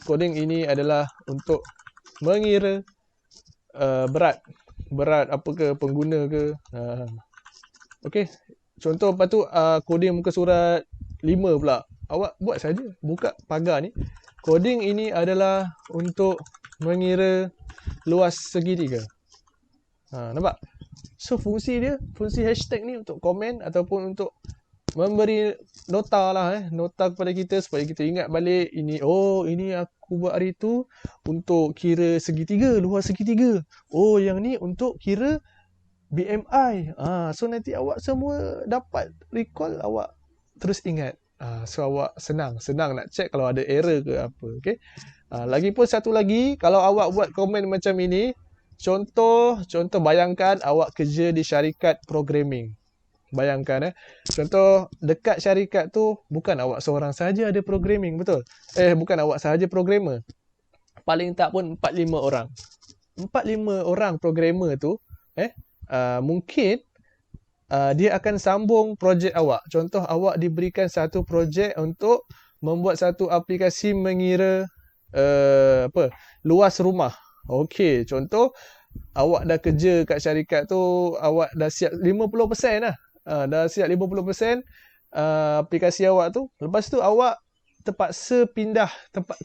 coding ini adalah untuk mengira berat apa ke pengguna ke. Okey, contoh lepas tu coding muka surat 5 pula. Awak buat saja, buka pagar ni. Coding ini adalah untuk mengira luas segitiga. Nampak? So fungsi hashtag ni untuk komen ataupun untuk memberi nota lah nota kepada kita supaya kita ingat balik ini aku buat hari tu untuk kira segitiga, luas segitiga. Yang ni untuk kira BMI. So nanti awak semua dapat recall, awak terus ingat. So awak senang nak check kalau ada error ke apa. Okay. Lagipun satu lagi, kalau awak buat komen macam ini, contoh bayangkan awak kerja di syarikat programming. Bayangkan contoh dekat syarikat tu bukan awak seorang saja ada programming, betul? Bukan awak sahaja programmer. Paling tak pun 4-5 orang. 4-5 orang programmer tu mungkin dia akan sambung projek awak. Contoh awak diberikan satu projek untuk membuat satu aplikasi mengira luas rumah. Okey, contoh awak dah kerja kat syarikat tu, awak dah siap 50% lah. Dah siap 50% aplikasi awak tu. Lepas tu awak terpaksa pindah tempat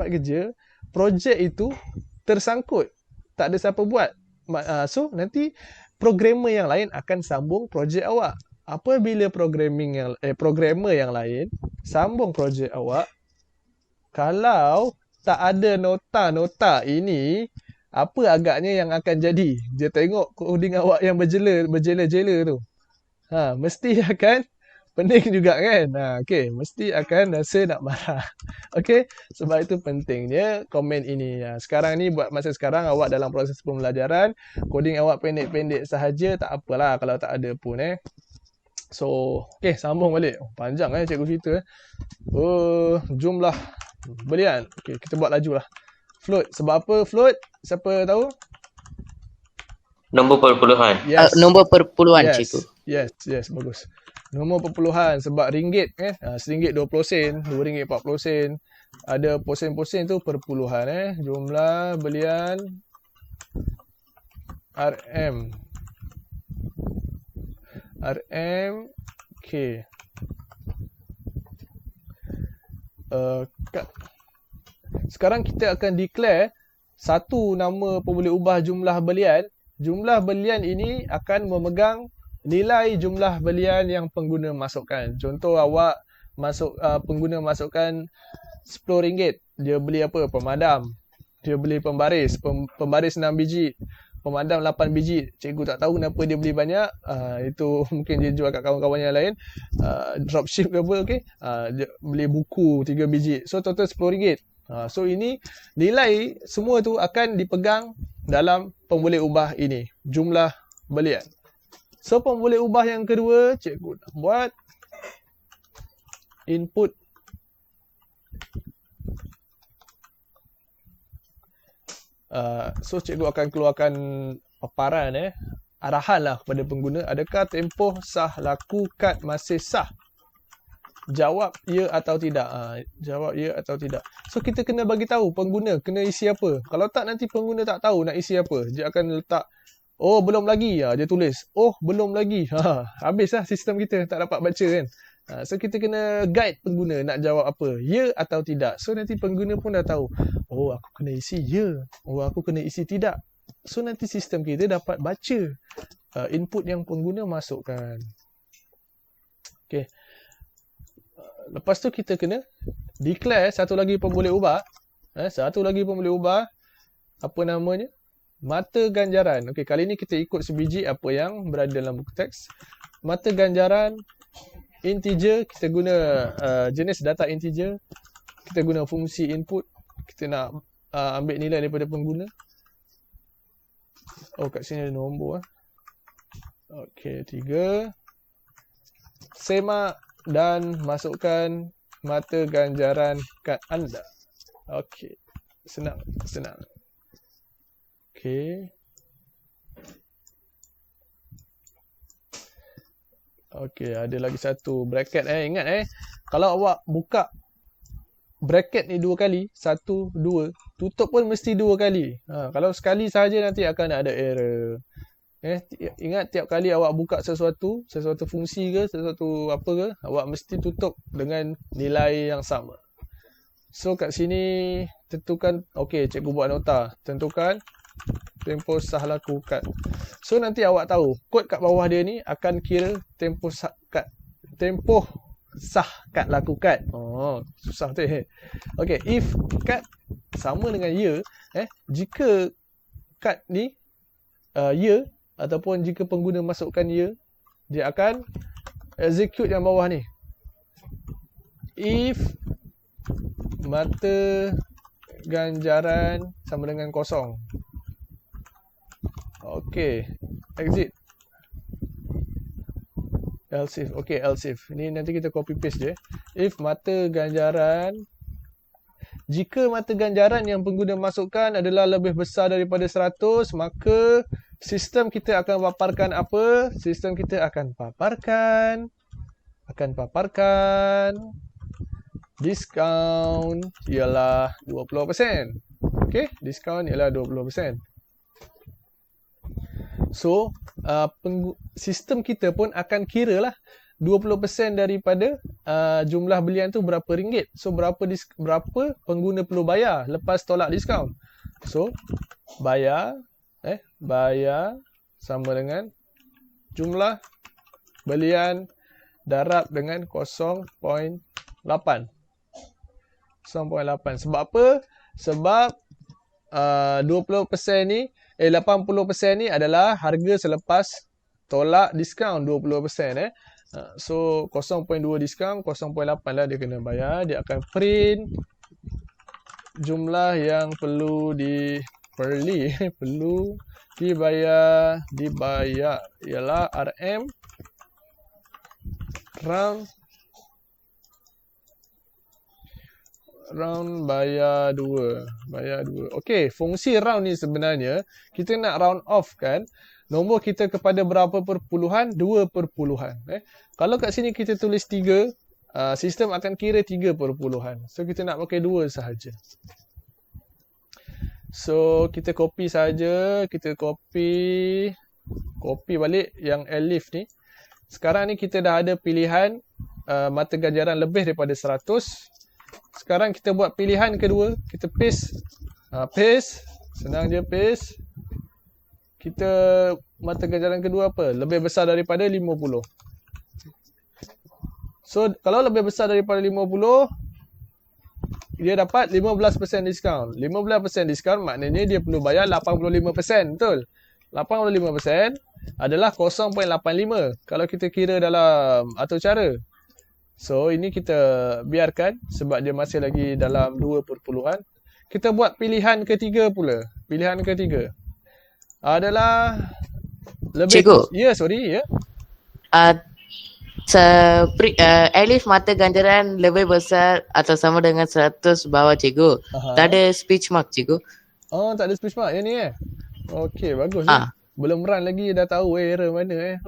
kerja. Projek itu tersangkut. Tak ada siapa buat. So nanti programmer yang lain akan sambung projek awak. Apabila programmer yang lain sambung projek awak, kalau tak ada nota-nota ini, apa agaknya yang akan jadi? Dia tengok coding awak yang berjela-jela tu. Mesti akan pening juga kan? Okey, mesti akan rasa nak marah. Okey, sebab itu pentingnya komen ini. Sekarang ni buat masa sekarang awak dalam proses pembelajaran, coding awak pendek-pendek sahaja, tak apalah kalau tak ada pun So, okey, sambung balik. Panjang cikgu cerita. Jumlah belian. Okey, kita buat laju lah. Float. Sebab apa float? Siapa tahu? Nombor perpuluhan. Yes. Nombor perpuluhan, cikgu. Yes, bagus. Nombor perpuluhan sebab ringgit kan. RM1 20 sen, RM2 40 sen. Ada posen-posen tu perpuluhan Jumlah belian RM. Okey. Sekarang kita akan declare satu nama pemboleh ubah jumlah belian. Jumlah belian ini akan memegang nilai jumlah belian yang pengguna masukkan. Contoh awak pengguna masukkan RM10. Dia beli apa? Pemadam. Dia beli pembaris. Pembaris 6 biji. Pemadam 8 biji. Cikgu tak tahu kenapa dia beli banyak. Itu mungkin dia jual kat kawan-kawan yang lain. Dropship ke apa, okey. Dia beli buku 3 biji. So total RM10. So ini nilai semua tu akan dipegang dalam pemboleh ubah ini. Jumlah belian. So pemboleh ubah yang kedua, cikgu nak buat input so cikgu akan keluarkan paparan arahan lah kepada pengguna. Adakah tempoh sah laku kad masih sah? Jawab ya atau tidak. Jawab ya atau tidak. So kita kena bagi tahu pengguna kena isi apa. Kalau tak nanti pengguna tak tahu nak isi apa. Dia akan letak belum lagi. Dia tulis belum lagi. Habislah sistem kita tak dapat baca kan. So kita kena guide pengguna nak jawab apa, ya atau tidak. So nanti pengguna pun dah tahu, aku kena isi ya, aku kena isi tidak. So nanti sistem kita dapat baca input yang pengguna masukkan. Okay. Lepas tu kita kena declare satu lagi pemboleh ubah. Apa namanya? Mata ganjaran. Okay, kali ni kita ikut sebiji apa yang berada dalam buku teks. Mata ganjaran integer, kita guna jenis data integer. Kita guna fungsi input. Kita nak ambil nilai daripada pengguna. Kat sini ada nombor. Okey, 3. Semak dan masukkan mata ganjaran kad anda. Okey. Senang. Okey. Okey, ada lagi satu bracket ingat kalau awak buka bracket ni 2 kali, 1, 2, tutup pun mesti 2 kali. Kalau sekali sahaja nanti akan ada error. Ingat tiap kali awak buka sesuatu fungsi ke, sesuatu apa ke, awak mesti tutup dengan nilai yang sama. So kat sini tentukan, okey, cikgu buat nota, tentukan tempoh sah laku kad. So nanti awak tahu kod kat bawah dia ni akan kira tempoh sah kad laku kad. Susah tu. Okey, if kad sama dengan ya, jika kad ni ya ataupun jika pengguna masukkan ya, dia akan execute yang bawah ni. If mata ganjaran sama dengan kosong. Okey, exit. Else if. Okey, else if. Ini nanti kita copy paste je. If mata ganjaran, jika mata ganjaran yang pengguna masukkan adalah lebih besar daripada 100, maka sistem kita akan paparkan apa? Sistem kita akan paparkan diskaun ialah 20%. Okey, diskaun ialah 20%. So, sistem kita pun akan kira lah 20% daripada jumlah belian tu berapa ringgit. So, berapa pengguna perlu bayar lepas tolak diskaun. So, bayar sama dengan jumlah belian darab dengan 0.8. 0.8. Sebab apa? Sebab 20% ni 80% ni adalah harga selepas tolak diskaun 20%. So 0.2 diskaun, 0.8 lah dia kena bayar. Dia akan print jumlah yang perlu perlu dibayar ialah RM round bayar 2. Okey, fungsi round ni sebenarnya kita nak round off kan nombor kita kepada berapa perpuluhan? 2 perpuluhan. Kalau kat sini kita tulis 3, sistem akan kira 3 perpuluhan. So kita nak pakai 2 sahaja. So kita copy saja, kita copy balik yang elif ni. Sekarang ni kita dah ada pilihan mata ganjaran lebih daripada 100. Sekarang kita buat pilihan kedua, kita paste. Senang je paste. Kita mata ganjaran kedua apa? Lebih besar daripada 50. So kalau lebih besar daripada 50, dia dapat 15% diskaun. 15% diskaun maknanya dia perlu bayar 85%, betul? 85% adalah 0.85 kalau kita kira dalam atur cara. So ini kita biarkan sebab dia masih lagi dalam 2 perpuluhan. Kita buat pilihan ketiga pula. Pilihan ketiga adalah lebih Cikgu. Elif mata ganjaran lebih besar atau sama dengan 100 bawah cikgu. Tak ada speech mark cikgu. Oh, tak ada speech mark yang ni Okey, bagus. Belum run lagi dah tahu error mana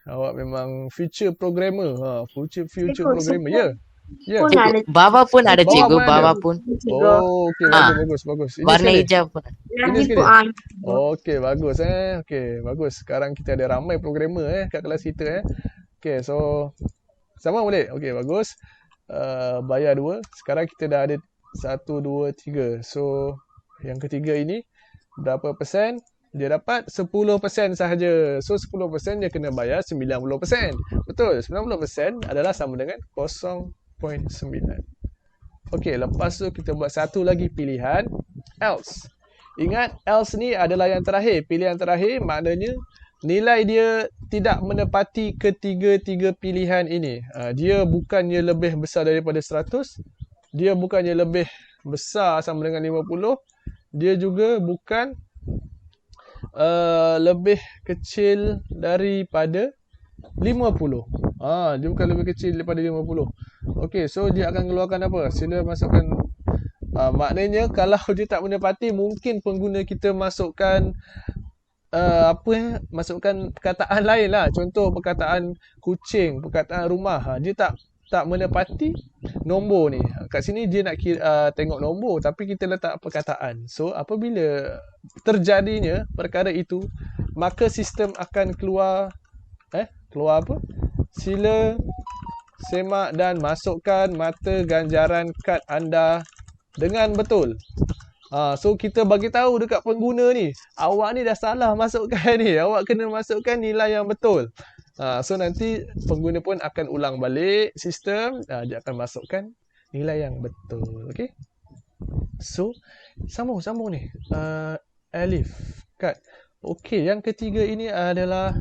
awak memang future programmer. Future programmer. Ya. Cikgu, bawah pun ada cikgu, bawah pun. Oh, okey, bagus. Ini warna hijau pun. Ini sekali. Okey, bagus Okey, bagus. Sekarang kita ada ramai programmer kat kelas kita Okey, so sama boleh. Okey, bagus. Bayar 2. Sekarang kita dah ada 1 2 3. So yang ketiga ini berapa persen? Dia dapat 10% sahaja. So 10% dia kena bayar 90%. Betul, 90% adalah sama dengan 0.9. Okey, lepas tu kita buat satu lagi pilihan, else. Ingat, else ni adalah yang terakhir. Pilihan terakhir maknanya nilai dia tidak menepati ketiga-tiga pilihan ini. Dia bukannya lebih besar daripada 100. Dia bukannya lebih besar sama dengan 50. Dia juga bukan lebih kecil daripada 50. Dia bukan lebih kecil daripada 50. Okey, so dia akan keluarkan apa? Sila masukkan maknanya kalau dia tak menepati, mungkin pengguna kita masukkan masukkan perkataan lain lah. Contoh perkataan kucing, perkataan rumah. Dia tak menepati nombor ni. Kat sini dia nak tengok nombor tapi kita letak perkataan. So apabila terjadinya perkara itu, maka sistem akan keluar apa? Sila semak dan masukkan mata ganjaran kad anda dengan betul. So kita bagi tahu dekat pengguna ni, awak ni dah salah masukkan ni. Awak kena masukkan nilai yang betul. So nanti pengguna pun akan ulang balik sistem, dia akan masukkan nilai yang betul. Okey. So sambung ni. Elif kad. Okey, yang ketiga ini adalah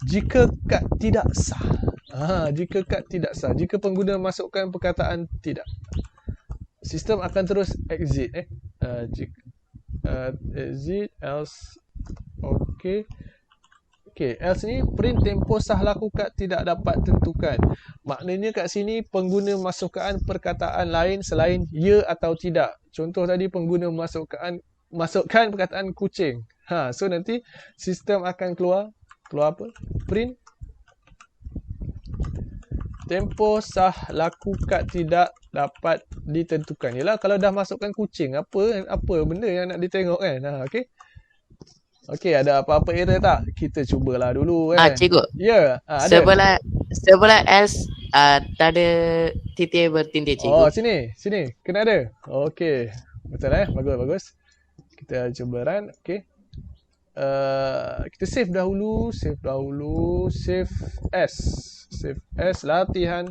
jika kad tidak sah. Jika kad tidak sah, jika pengguna masukkan perkataan tidak, sistem akan terus exit exit else. Okey, else ni print tempoh sah laku kad tidak dapat tentukan. Maknanya kat sini pengguna masukkan perkataan lain selain ya atau tidak. Contoh tadi pengguna masukkan perkataan kucing. So nanti sistem akan keluar apa? Print tempoh sah laku kad tidak dapat ditentukan. Yalah, kalau dah masukkan kucing, apa benda yang nak ditengok kan? Okey, ada apa-apa error tak? Kita cubalah dulu kan. Cikgu. Ya, ada. Sebelah S tak ada titik bertindih cikgu. Oh, sini. Kena ada. Okey. Betul bagus. Kita cuba run. Okey. Kita save dahulu. Save as latihan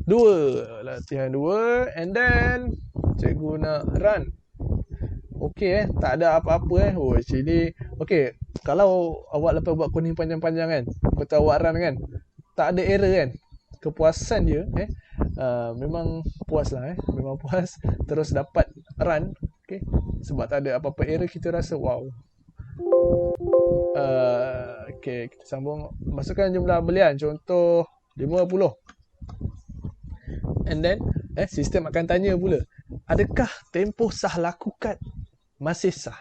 2 and then Cikgu nak run. Okey tak ada apa-apa Oh, sini. Okey, kalau awak lepas buat coding panjang-panjang kan, lepas awak run kan, tak ada error kan. Kepuasan dia memang puas lah memang puas terus dapat run. Okey, sebab tak ada apa-apa error, kita rasa wow. Okey, kita sambung. Masukkan jumlah belian, contoh 50. And then sistem akan tanya pula, adakah tempoh sah lakukan masih sah?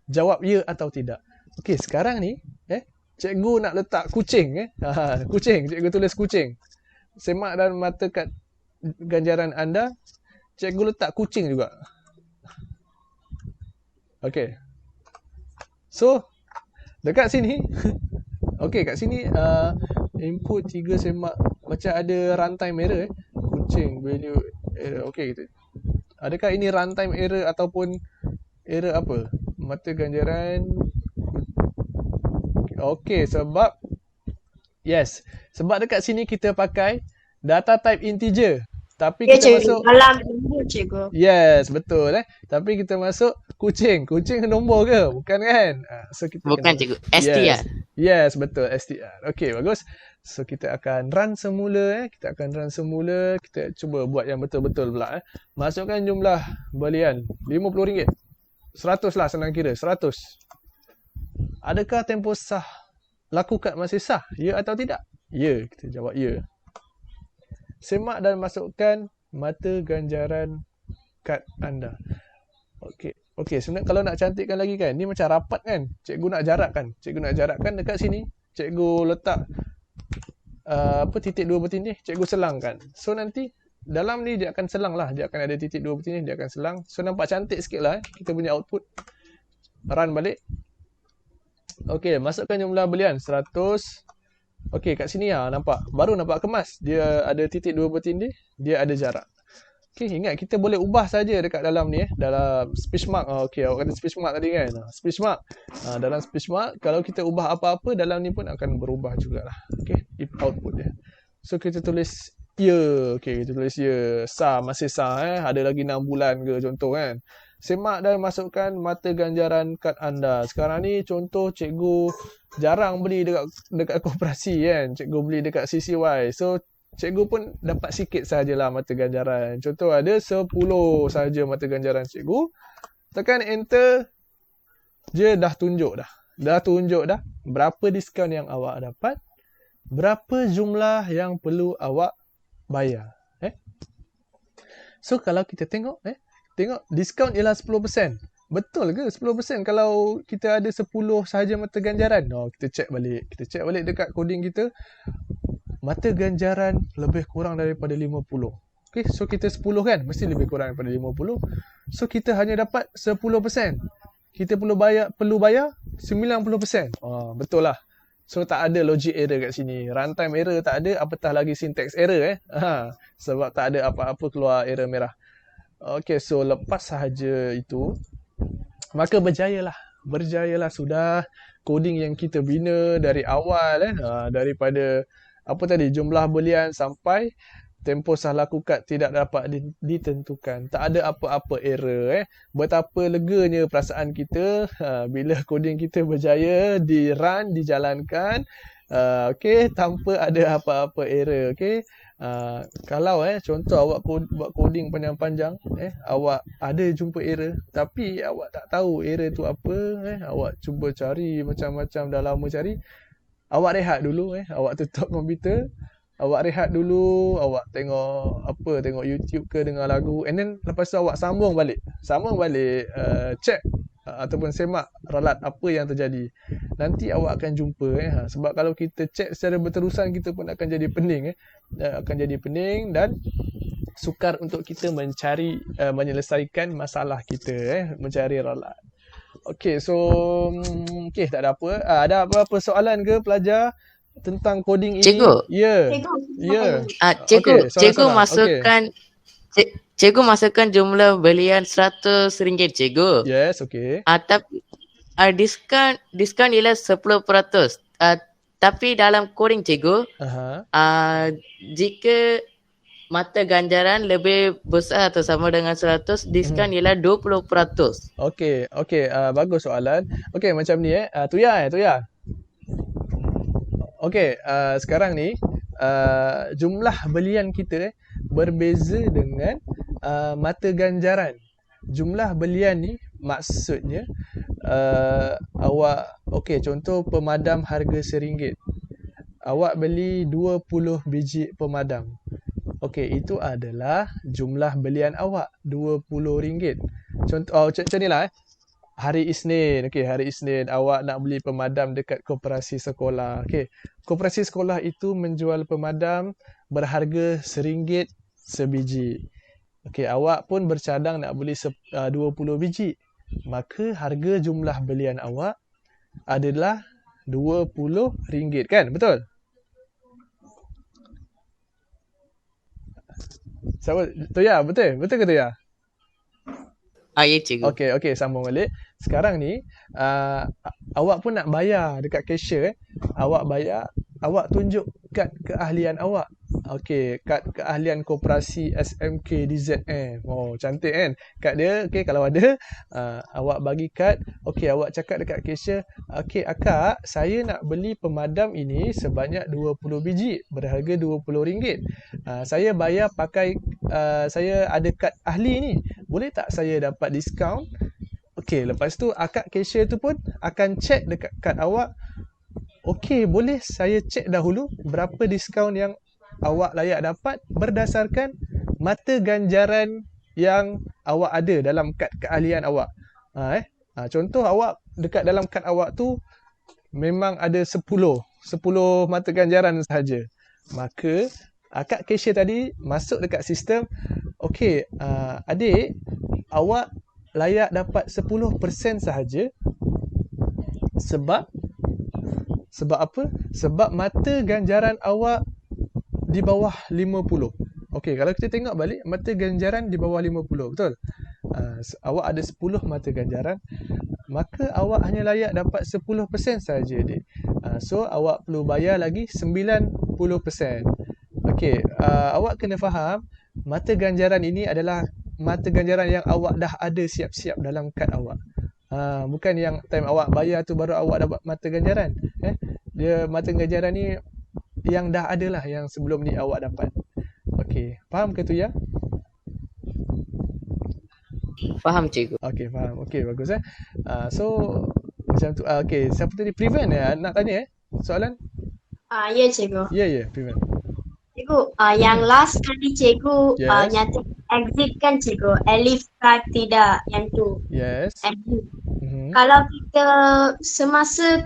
Jawab ya atau tidak. Okey, sekarang ni cikgu nak letak kucing kucing, cikgu tulis kucing. Semak dan mata kad ganjaran anda, cikgu letak kucing juga. Okey. So, dekat sini okey, kat sini input 3 semak macam ada runtime error kucing value error. Okey, gitu. Adakah ini runtime error ataupun error apa? Mata ganjaran. Okey, sebab dekat sini kita pakai data type integer. Tapi Ya, kita cikgu. masuk Dalam nombor, cikgu. yes, betul Tapi kita masuk kucing. Kucing nombor ke? Bukan kan? So kita Bukan kena, cikgu. STR. Yes, betul STR. Okey, bagus. So kita akan run semula Kita akan run semula. Kita cuba buat yang betul-betul pula Masukkan jumlah balian RM50. 100 lah senang kira. 100. Adakah tempoh sah lakukan masih sah? Ya atau tidak? Ya, kita jawab ya. Semak dan masukkan mata ganjaran kad anda. Okey, sebenarnya kalau nak cantikkan lagi kan, ni macam rapat kan. Cikgu nak jarakkan dekat sini. Cikgu letak titik 2 bertindih, cikgu selangkan. So nanti dalam ni dia akan selang lah. Dia akan ada titik 2 bertindih, dia akan selang. So nampak cantik sikit lah kita punya output. Run balik. Okey, masukkan jumlah belian 100. Okey, kat sini nampak. Baru nampak kemas. Dia ada titik 2 bertindih, dia ada jarak. Okey, ingat kita boleh ubah saja dekat dalam ni dalam speech mark. Okey, awak kata speech mark tadi kan. Speech mark. Dalam speech mark kalau kita ubah apa-apa dalam ni pun akan berubah jugalah. Okey, output dia. So kita tulis ya. Okey, kita tulis ya. Sah, masih sah Ada lagi 6 bulan ke contoh kan. Semak dan masukkan mata ganjaran kad anda. Sekarang ni contoh cikgu jarang beli dekat koperasi kan. Cikgu beli dekat CCY. So cikgu pun dapat sikit sajalah mata ganjaran. Contoh ada 10 saja mata ganjaran cikgu. Tekan enter. Dia dah tunjuk dah. Berapa diskaun yang awak dapat. Berapa jumlah yang perlu awak bayar. So kalau kita tengok diskaun ialah 10%. Betul ke 10% kalau kita ada 10 sahaja mata ganjaran? Kita check balik dekat coding kita. Mata ganjaran lebih kurang daripada 50. Okay, so kita 10 kan, mesti lebih kurang daripada 50. So kita hanya dapat 10%. Kita perlu bayar 90%. Betul lah. So tak ada logic error kat sini. Runtime error tak ada, apatah lagi syntax error sebab tak ada apa-apa keluar error merah. Okey, so lepas sahaja itu, maka berjayalah sudah coding yang kita bina dari awal daripada jumlah belian sampai tempoh sah lakukan tidak dapat ditentukan. Tak ada apa-apa error Betapa leganya perasaan kita bila coding kita berjaya dijalankan okey, tanpa ada apa-apa error. Okey. Kalau contoh awak buat coding panjang-panjang awak ada jumpa error tapi awak tak tahu error tu apa awak cuba cari macam-macam, dah lama cari, awak rehat dulu awak tutup komputer, awak rehat dulu, awak tengok YouTube ke, dengar lagu, and then lepas tu awak sambung balik check ataupun semak ralat apa yang terjadi. Nanti awak akan jumpa sebab kalau kita check secara berterusan kita pun akan jadi pening dan sukar untuk kita menyelesaikan masalah kita mencari ralat. Okey, so tak ada apa. Ada apa-apa soalan ke pelajar tentang coding ini? Cikgu. Ya. Cikgu, Okey, cikgu soalan-soalan. masukkan cikgu masukkan jumlah belian RM100 cikgu. Yes, okey. Tapi diskaun ialah 10%. Tapi dalam coding cikgu, Aha. jika mata ganjaran lebih besar atau sama dengan 100, diskaun ialah 20%. Okey, bagus soalan. Okey, macam ni Tuya. Okey, sekarang ni jumlah belian kita berbeza dengan mata ganjaran. Jumlah belian ni maksudnya awak, okey, contoh pemadam harga RM1. Awak beli 20 biji pemadam. Okey, itu adalah jumlah belian awak, RM20. Contoh macam ni lah. Hari Isnin, awak nak beli pemadam dekat koperasi sekolah. Okey, koperasi sekolah itu menjual pemadam berharga RM1 sebiji. Okey, awak pun bercadang nak beli 20 biji. Maka harga jumlah belian awak adalah RM20, kan? Betul? Siapa? Toya, betul? Betul ke Toya? Ya cikgu. Okey, sambung balik. Sekarang ni awak pun nak bayar dekat cashier. Awak bayar, awak tunjuk kad keahlian awak. Okey, kad keahlian koperasi SMK DZM. Oh, cantik kan? Kad dia, okey, kalau ada awak bagi kad. Okey, awak cakap dekat cashier, okey akak, saya nak beli pemadam ini sebanyak 20 biji berharga RM20. Saya bayar pakai saya ada kad ahli ni. Boleh tak saya dapat diskaun? Okey, lepas tu akak cashier tu pun akan check dekat kad awak. Okey, boleh saya check dahulu berapa diskaun yang awak layak dapat berdasarkan mata ganjaran yang awak ada dalam kad keahlian awak. Contoh awak dekat dalam kad awak tu memang ada 10 mata ganjaran sahaja. Maka akak cashier tadi masuk dekat sistem, okey, adik, awak layak dapat 10% sahaja. Sebab apa? Sebab mata ganjaran awak di bawah 50. Okey, kalau kita tengok balik, mata ganjaran di bawah 50, betul? Awak ada 10 mata ganjaran, maka awak hanya layak dapat 10% sahaja, dik. So, awak perlu bayar lagi 90%. Okey, awak kena faham, mata ganjaran ini adalah mata ganjaran yang awak dah ada siap-siap dalam kad awak. Bukan yang time awak bayar tu baru awak dapat mata ganjaran. Dia mata ganjaran ni yang dah ada lah, yang sebelum ni awak dapat. Okey, faham ke tu ya? Faham cikgu. Okey, faham. Okey, bagus So macam tu. Okey, siapa tadi? Prevent nak tanya soalan? Ya cikgu. Ya, Prevent. Cikgu, yang last kali cikgu Yes. nyata exit kan cikgu, Alif kan tidak, yang tu. Yes. Exit. Mhm. Kalau kita semasa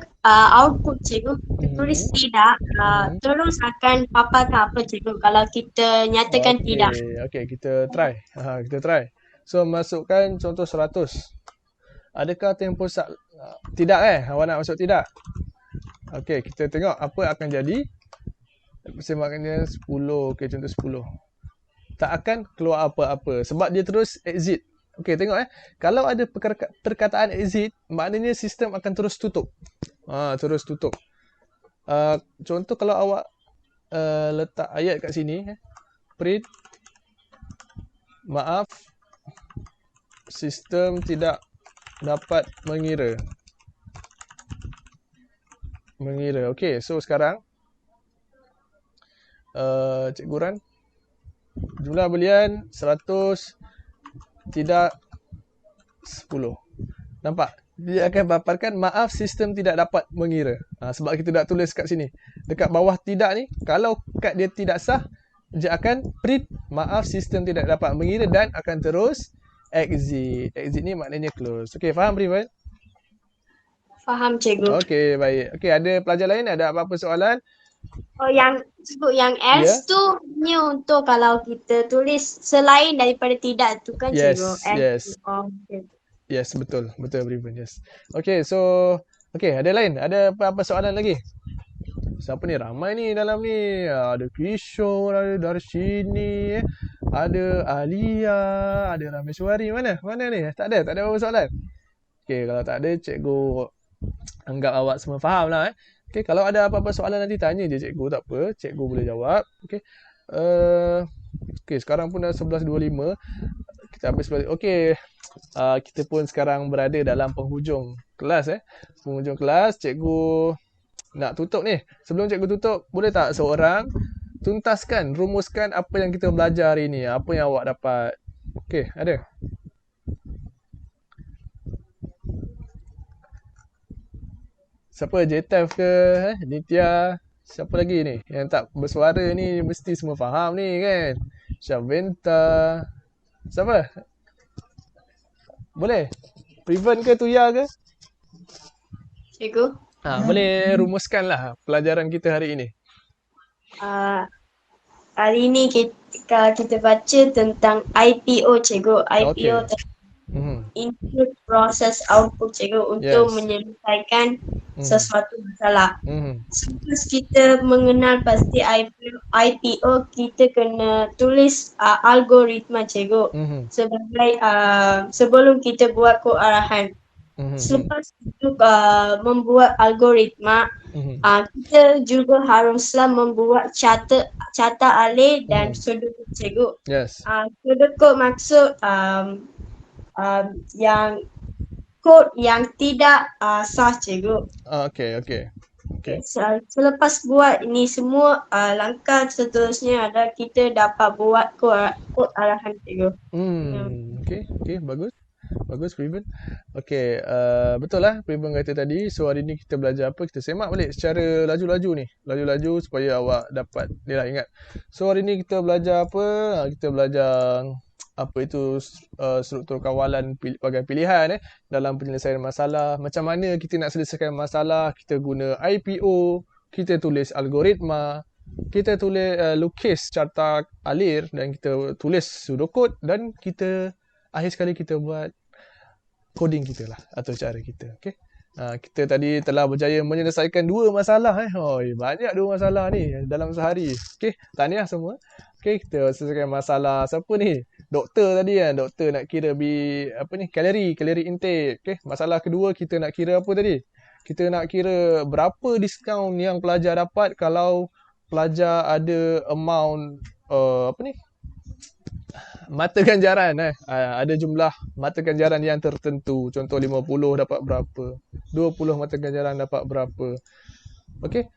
output cikgu, kita tulis tidak, terus akan paparkan apa cikgu kalau kita nyatakan tidak. Okey, kita try. Kita try. So, masukkan contoh 100. Adakah tempoh tidak awak nak masuk tidak? Okey, kita tengok apa akan jadi. Semakannya 10. Okey, contoh 10. Tak akan keluar apa-apa sebab dia terus exit. Okey, tengok kalau ada perkataan exit, maknanya sistem akan terus tutup. Terus tutup. Contoh kalau awak letak ayat kat sini, print, maaf, sistem tidak dapat mengira. Okey, so sekarang Cikgu Ran, jumlah belian 100 tidak 10. Nampak? Dia akan paparkan maaf sistem tidak dapat mengira. Sebab kita dah tulis kat sini. Dekat bawah tidak ni, kalau kad dia tidak sah, dia akan print maaf sistem tidak dapat mengira dan akan terus exit. Exit ni maknanya close. Okey, faham Privat? Faham cikgu. Okey, baik. Okey, ada pelajar lain ada apa-apa soalan? Yang cikgu, yang else tu ni untuk kalau kita tulis selain daripada tidak tu kan Yes, cikgu. yes. Okay. Yes, betul Privat. Yes. Okey, so ada lain? Ada apa-apa soalan lagi? Siapa ni? Ramai ni dalam ni. Ada Kishore, ada Darshini, ada Alia, ada Rameshwari. Mana ni? Tak ada apa-apa soalan. Okey, kalau tak ada, cikgu anggap awak semua faham lah. Okey, kalau ada apa-apa soalan nanti tanya je cikgu, tak apa. Cikgu boleh jawab. Okey. Okey, sekarang pun dah 11.25. Kita habis balik. Okey, kita pun sekarang berada dalam penghujung kelas Penghujung kelas, cikgu nak tutup ni. Sebelum cikgu tutup, boleh tak seorang tuntaskan, rumuskan apa yang kita belajar hari ni? Apa yang awak dapat? Okey, ada? Siapa? JTF ke? Nitya? Siapa lagi ni? Yang tak bersuara ni mesti semua faham ni kan? Syaventa. Siapa? Boleh? Priven ke Tuya ke? Cikgu. Boleh rumuskanlah pelajaran kita hari ini. Hari ni kita baca tentang IPO, cikgu. IPO input process output, cikgu, untuk menyelesaikan sesuatu masalah. Selepas kita mengenal pasti IPO, kita kena tulis algoritma, cikgu, sebagai sebelum kita buat kod arahan. Selepas itu membuat algoritma, kita juga haruslah membuat carta alih dan pseudocode, cikgu. Pseudocode maksud yang kod yang tidak sah, cikgu. Okey. Selepas buat ini semua, langkah seterusnya adalah kita dapat buat kod arahan, cikgu. Okey, bagus Priven. Okey, betul lah Priven kata tadi. So hari ni kita belajar apa? Kita semak balik secara laju-laju ni. Laju-laju supaya awak dapat ni lah, ingat. So hari ni kita belajar apa? Kita belajar apa itu struktur kawalan bagai pilihan dalam penyelesaian masalah. Macam mana kita nak selesaikan masalah? Kita guna IPO, kita tulis algoritma, kita tulis lukis carta alir, dan kita tulis pseudocode, dan kita akhir sekali kita buat coding kita lah atau cara kita. Okey. Kita tadi telah berjaya menyelesaikan 2 masalah banyak 2 masalah ni dalam sehari. Okey, tahniah semua. Okey, kita selesaikan masalah siapa ni? Doktor tadi kan. Doktor nak kira kalori intake. Okey, masalah kedua kita nak kira apa tadi? Kita nak kira berapa diskaun yang pelajar dapat kalau pelajar ada amount mata ganjaran ada jumlah mata ganjaran yang tertentu. Contoh 50 dapat berapa, 20 mata ganjaran dapat berapa. Okey.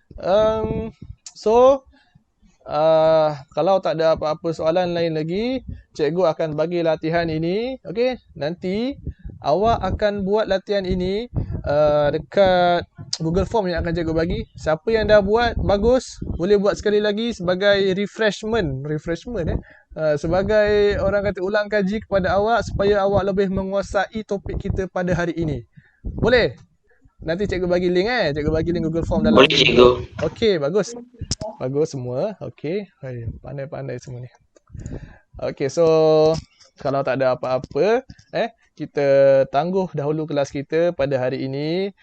Kalau tak ada apa-apa soalan lain lagi, cikgu akan bagi latihan ini. Okey, nanti awak akan buat latihan ini dekat Google Form yang akan cikgu bagi. Siapa yang dah buat bagus, boleh buat sekali lagi sebagai refreshment sebagai orang kata ulang kaji kepada awak supaya awak lebih menguasai topik kita pada hari ini. Boleh? Nanti cikgu bagi link cikgu bagi link Google Form dalam. Boleh, cikgu. Okey, bagus. Bagus semua. Okey. Pandai-pandai semua ni. Okey, so kalau tak ada apa-apa, kita tangguh dahulu kelas kita pada hari ini.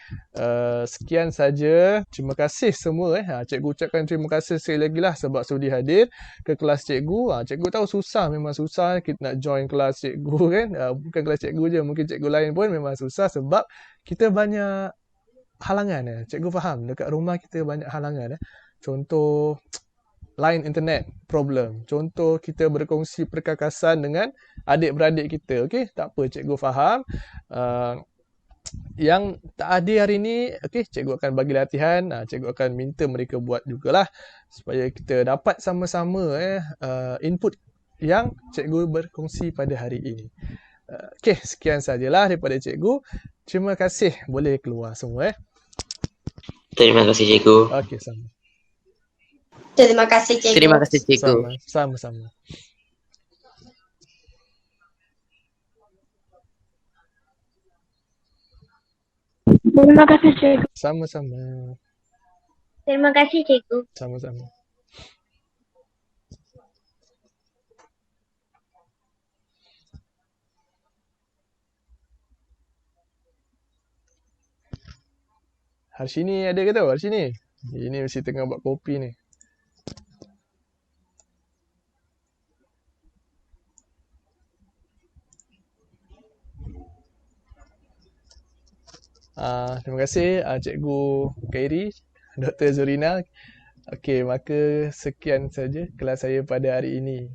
Sekian saja. Terima kasih semua. Cikgu ucapkan terima kasih sekali lagi lah sebab sudi hadir ke kelas cikgu. Cikgu tahu susah, memang susah kita nak join kelas cikgu kan. Bukan kelas cikgu je, mungkin cikgu lain pun memang susah sebab kita banyak halangan. Cikgu faham, dekat rumah kita banyak halangan. Contoh line internet problem. Contoh kita berkongsi perkakasan dengan adik-beradik kita. Okey, tak apa, cikgu faham. Yang tak hadir hari ni, okey, cikgu akan bagi latihan. Cikgu akan minta mereka buat jugalah supaya kita dapat sama-sama input yang cikgu berkongsi pada hari ini. Okey, sekian sajalah daripada cikgu. Terima kasih. Boleh keluar semua. Terima kasih, cikgu. Okey, sama. Terima kasih, cikgu. Terima kasih, cikgu. Sama-sama. Terima kasih, cikgu. Sama-sama. Terima kasih, cikgu. Sama-sama. Harshini ada ke tau? Harshini. Ini mesti tengah buat kopi ni. Terima kasih Cikgu Khairi, Dr. Zurina. Okey, maka sekian saja kelas saya pada hari ini.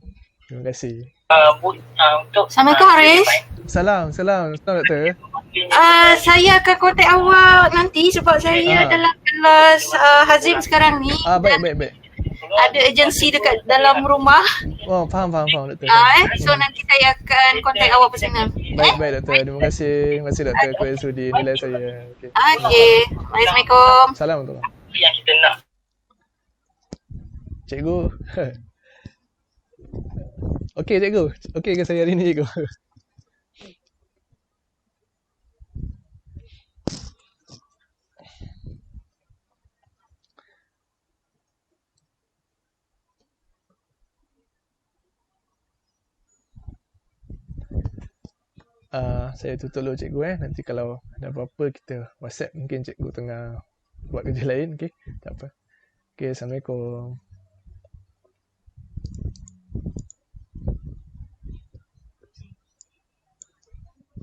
Terima kasih. Assalamualaikum Haris. Salam doktor. Saya akan kontak awak nanti sebab saya dalam kelas Hazim sekarang ni. Baik. Ada agensi dekat dalam rumah. Oh, faham doktor. So nanti saya akan kontak awak personal. Baik doktor. Terima kasih doktor kerana sudi nilai saya. Okey. Okey. Assalamualaikum. Salam doktor. Yang kita nak. Cikgu. Okey cikgu. Okey ke saya hari ni cikgu? Saya tutup dulu cikgu Nanti kalau ada apa-apa kita WhatsApp, mungkin cikgu tengah buat kerja lain. Okey, tak apa. Okey, Assalamualaikum.